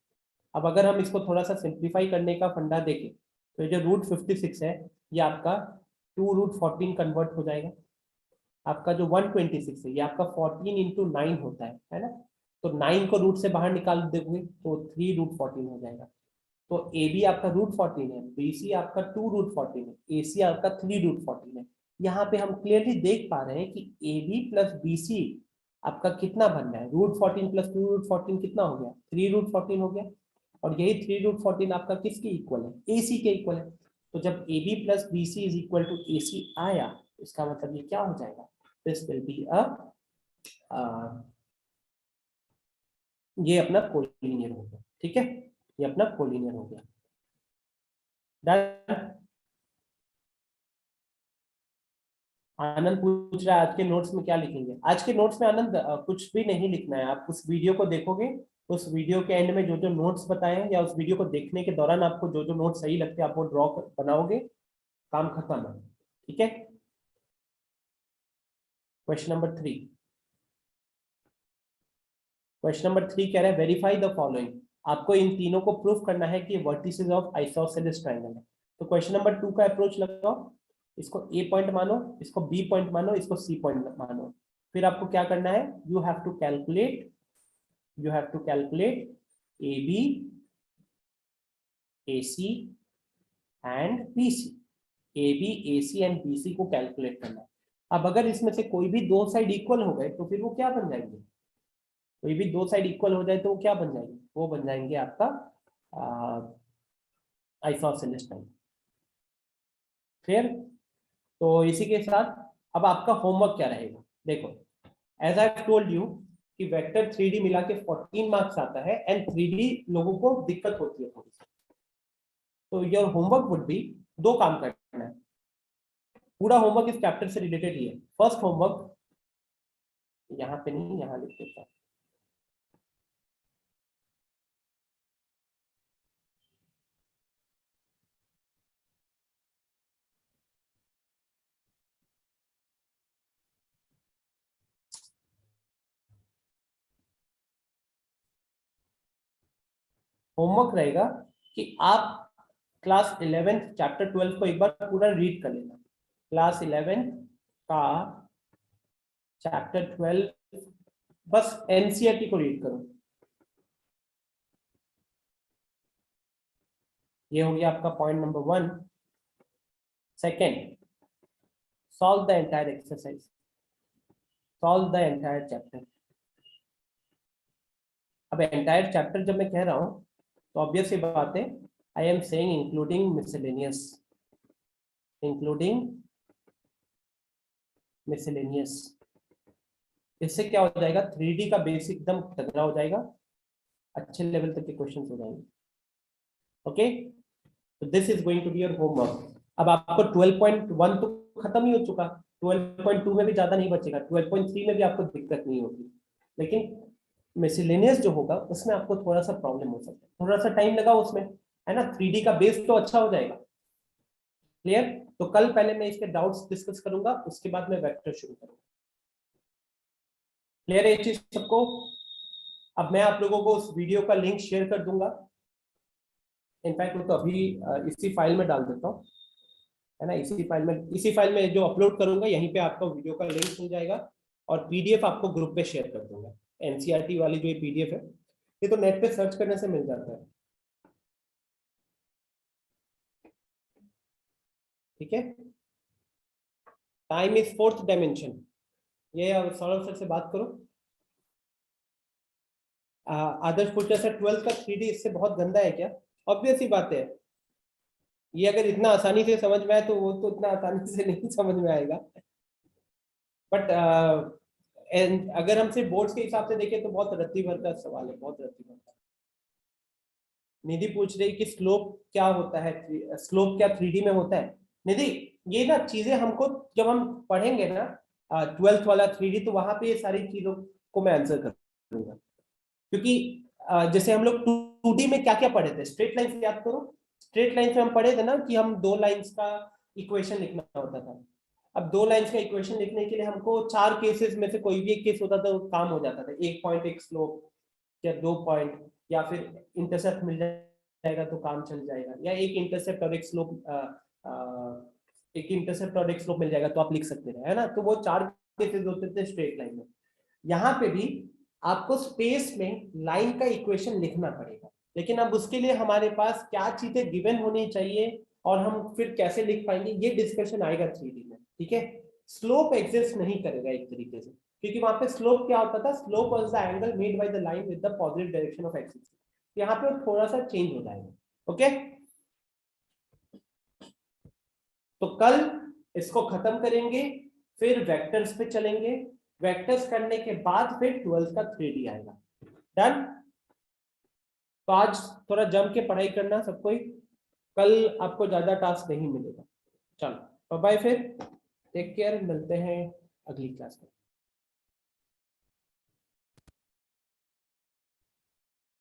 अब अगर हम इसको थोड़ा सा सिंप्लीफाई करने का फंडा देखें तो ये जो √56 है ये आपका 2√14 कन्वर्ट हो जाएगा। आपका जो 126 है ये आपका 14 × 9 होता है ना, तो 9 को रूट से बाहर निकाल दोगे तो 3√14 हो जाएगा। तो ए बी आपका √14 है, BC आपका 2√14 है, AC आपका 3√14 है। यहाँ पे हम क्लियरली देख पा रहे हैं कि AB + BC आपका कितना बन रहा है, √14 + 2√14 कितना हो गया, 3√14 हो गया। और यही 3√14 आपका किसके इक्वल है, AC के इक्वल है। तो जब AB + BC = AC आया, इसका मतलब ये क्या हो जाएगा, दिस विल बी ये अपना कोलिनियर हो गया, ठीक है। ये अपना कोलिनियर हो गया, डन। आनंद पूछ रहा है आज के नोट्स में क्या लिखेंगे। आज के नोट्स में आनंद कुछ भी नहीं लिखना है। आप उस वीडियो को देखोगे, उस वीडियो के एंड में जो जो नोट्स बताए हैं या उस वीडियो को देखने के दौरान आपको जो जो नोट्स सही लगते हैं आप वो ड्रॉ बनाओगे, काम खत्म है। ठीक है। क्वेश्चन नंबर 3, क्वेश्चन नंबर 3 कह रहा है वेरीफाई द फॉलोइंग। आपको इन तीनों को प्रूफ करना है कि वर्टिसेस ऑफ आइसोसेलेस ट्रायंगल है। तो क्वेश्चन नंबर 2 का अप्रोच लगाओ। इसको ए पॉइंट मानो, इसको बी पॉइंट मानो, इसको सी पॉइंट मानो। फिर आपको क्या करना है, you have to calculate A B, A C and B C. A B, A C and B C को कैलकुलेट करना है। अब अगर इसमें से कोई भी दो साइड इक्वल हो गए तो फिर वो क्या बन जाएंगे, कोई भी दो साइड इक्वल हो जाए तो वो क्या बन जाएंगे, वो बन जाएंगे आपका आइसोसेलेस ट्रायंगल। फिर तो इसी के साथ अब आपका होमवर्क क्या रहेगा, देखो एज आई टोल्ड यू कि वेक्टर 3D मिला के 14 मार्क्स आता है एंड 3D लोगों को दिक्कत होती है थोड़ी सी। तो योर होमवर्क वुड बी, दो काम करना है। पूरा होमवर्क इस चैप्टर से रिलेटेड ही है। फर्स्ट होमवर्क, यहाँ पे नहीं, यहाँ लिख देता हूं। होमवर्क रहेगा कि आप क्लास 11 चैप्टर 12 को एक बार पूरा रीड कर लेना। क्लास 11 का चैप्टर 12 बस एनसीईआरटी को रीड करो। ये हो गया आपका point number 1। Second, solve the entire exercise, solve the entire chapter. अब एंटायर चैप्टर जब मैं कह रहा हूं तो ऑब्वियस सी बात है, I am saying including miscellaneous, including miscellaneous. इससे क्या हो जाएगा, 3D का बेसिक एकदम तगड़ा हो जाएगा, अच्छे लेवल तक के क्वेश्चंस हो जाएंगे। ओके, तो this is going to be your homework. अब आपको 12.1 तो खत्म ही हो चुका, 12.2 में भी ज्यादा नहीं बचेगा, 12.3 में भी आपको दिक्कत नहीं होगी, लेकिन मिसलेनियस जो होगा उसमें आपको थोड़ा सा प्रॉब्लम हो सकता है, थोड़ा सा टाइम लगा उसमें, है ना। 3D का बेस तो अच्छा हो जाएगा। क्लियर। तो कल पहले मैं इसके डाउट्स डिस्कस करूंगा, उसके बाद मैं वेक्टर शुरू करूंगा। क्लियर है ये चीज सबको। अब मैं आप लोगों को उस वीडियो का लिंक शेयर कर दूंगा। इनफैक्ट वो तो अभी इसी फाइल में डाल देता हूँ, है ना। इसी फाइल में जो अपलोड करूंगा यहीं पे आपको वीडियो का लिंक मिल जाएगा और पीडीएफ आपको ग्रुप पे शेयर कर दूंगा। एनसीईआरटी वाली जो ये पीडीएफ है, ये तो नेट पे सर्च करने से मिल जाता है। ठीक है। Time is fourth dimension. ये सौरभ सर से बात करो। आदर्श पूछ रहा सर 12th का 3D इससे बहुत गंदा है क्या? ऑब्वियस ही बात है, ये अगर इतना आसानी से समझ में आए तो वो तो इतना आसानी से नहीं समझ में आएगा। बट अगर हम सिर्फ बोर्ड्स के हिसाब से देखें तो बहुत रत्ती भर का सवाल है, बहुत रत्ती भर का। निधि पूछ रही कि स्लोप क्या होता है, स्लोप क्या 3D में होता है? निधि, ये ना चीजें हमको जब हम पढ़ेंगे ना 12th वाला 3D, तो वहां पे ये सारी चीजों को मैं आंसर करूंगा। क्योंकि जैसे हम लोग 2D में क्या क्या पढ़े थे, स्ट्रेट लाइन याद करो। स्ट्रेट लाइन में हम पढ़े थे ना कि हम दो लाइंस का इक्वेशन लिखना होता था। अब दो लाइंस का इक्वेशन लिखने के लिए हमको चार केसेस में से कोई भी एक केस होता था, वो काम हो जाता था। एक पॉइंट एक स्लोप, या दो पॉइंट, या फिर इंटरसेप्ट मिल जाएगा तो काम चल जाएगा, या एक इंटरसेप्ट और एक स्लोप, एक इंटरसेप्ट और एक स्लोप मिल जाएगा तो आप लिख सकते हैं, है ना। तो वो चार केसेस होते थे स्ट्रेट लाइन में। यहाँ पे भी आपको स्पेस में लाइन का इक्वेशन लिखना पड़ेगा, लेकिन अब उसके लिए हमारे पास क्या चीजें गिवन होनी चाहिए और हम फिर कैसे लिख पाएंगे, ये डिस्कशन आएगा 3D में। ठीक है। स्लोप एग्जिस्ट नहीं करेगा एक तरीके से, क्योंकि वहां पे स्लोप क्या होता था, slope was the angle made by the line with the positive direction of axis. यहाँ पे थोड़ा सा चेंज हो जाएगा। ओके, तो कल इसको खत्म करेंगे, फिर वेक्टर्स पे चलेंगे। वेक्टर्स करने के बाद फिर 12th का 3D आएगा। डन। तो आज थोड़ा जम के पढ़ाई करना सबको ही, कल आपको ज्यादा टास्क नहीं मिलेगा। चलो बाय फिर। टेक केयर, मिलते हैं अगली क्लास में।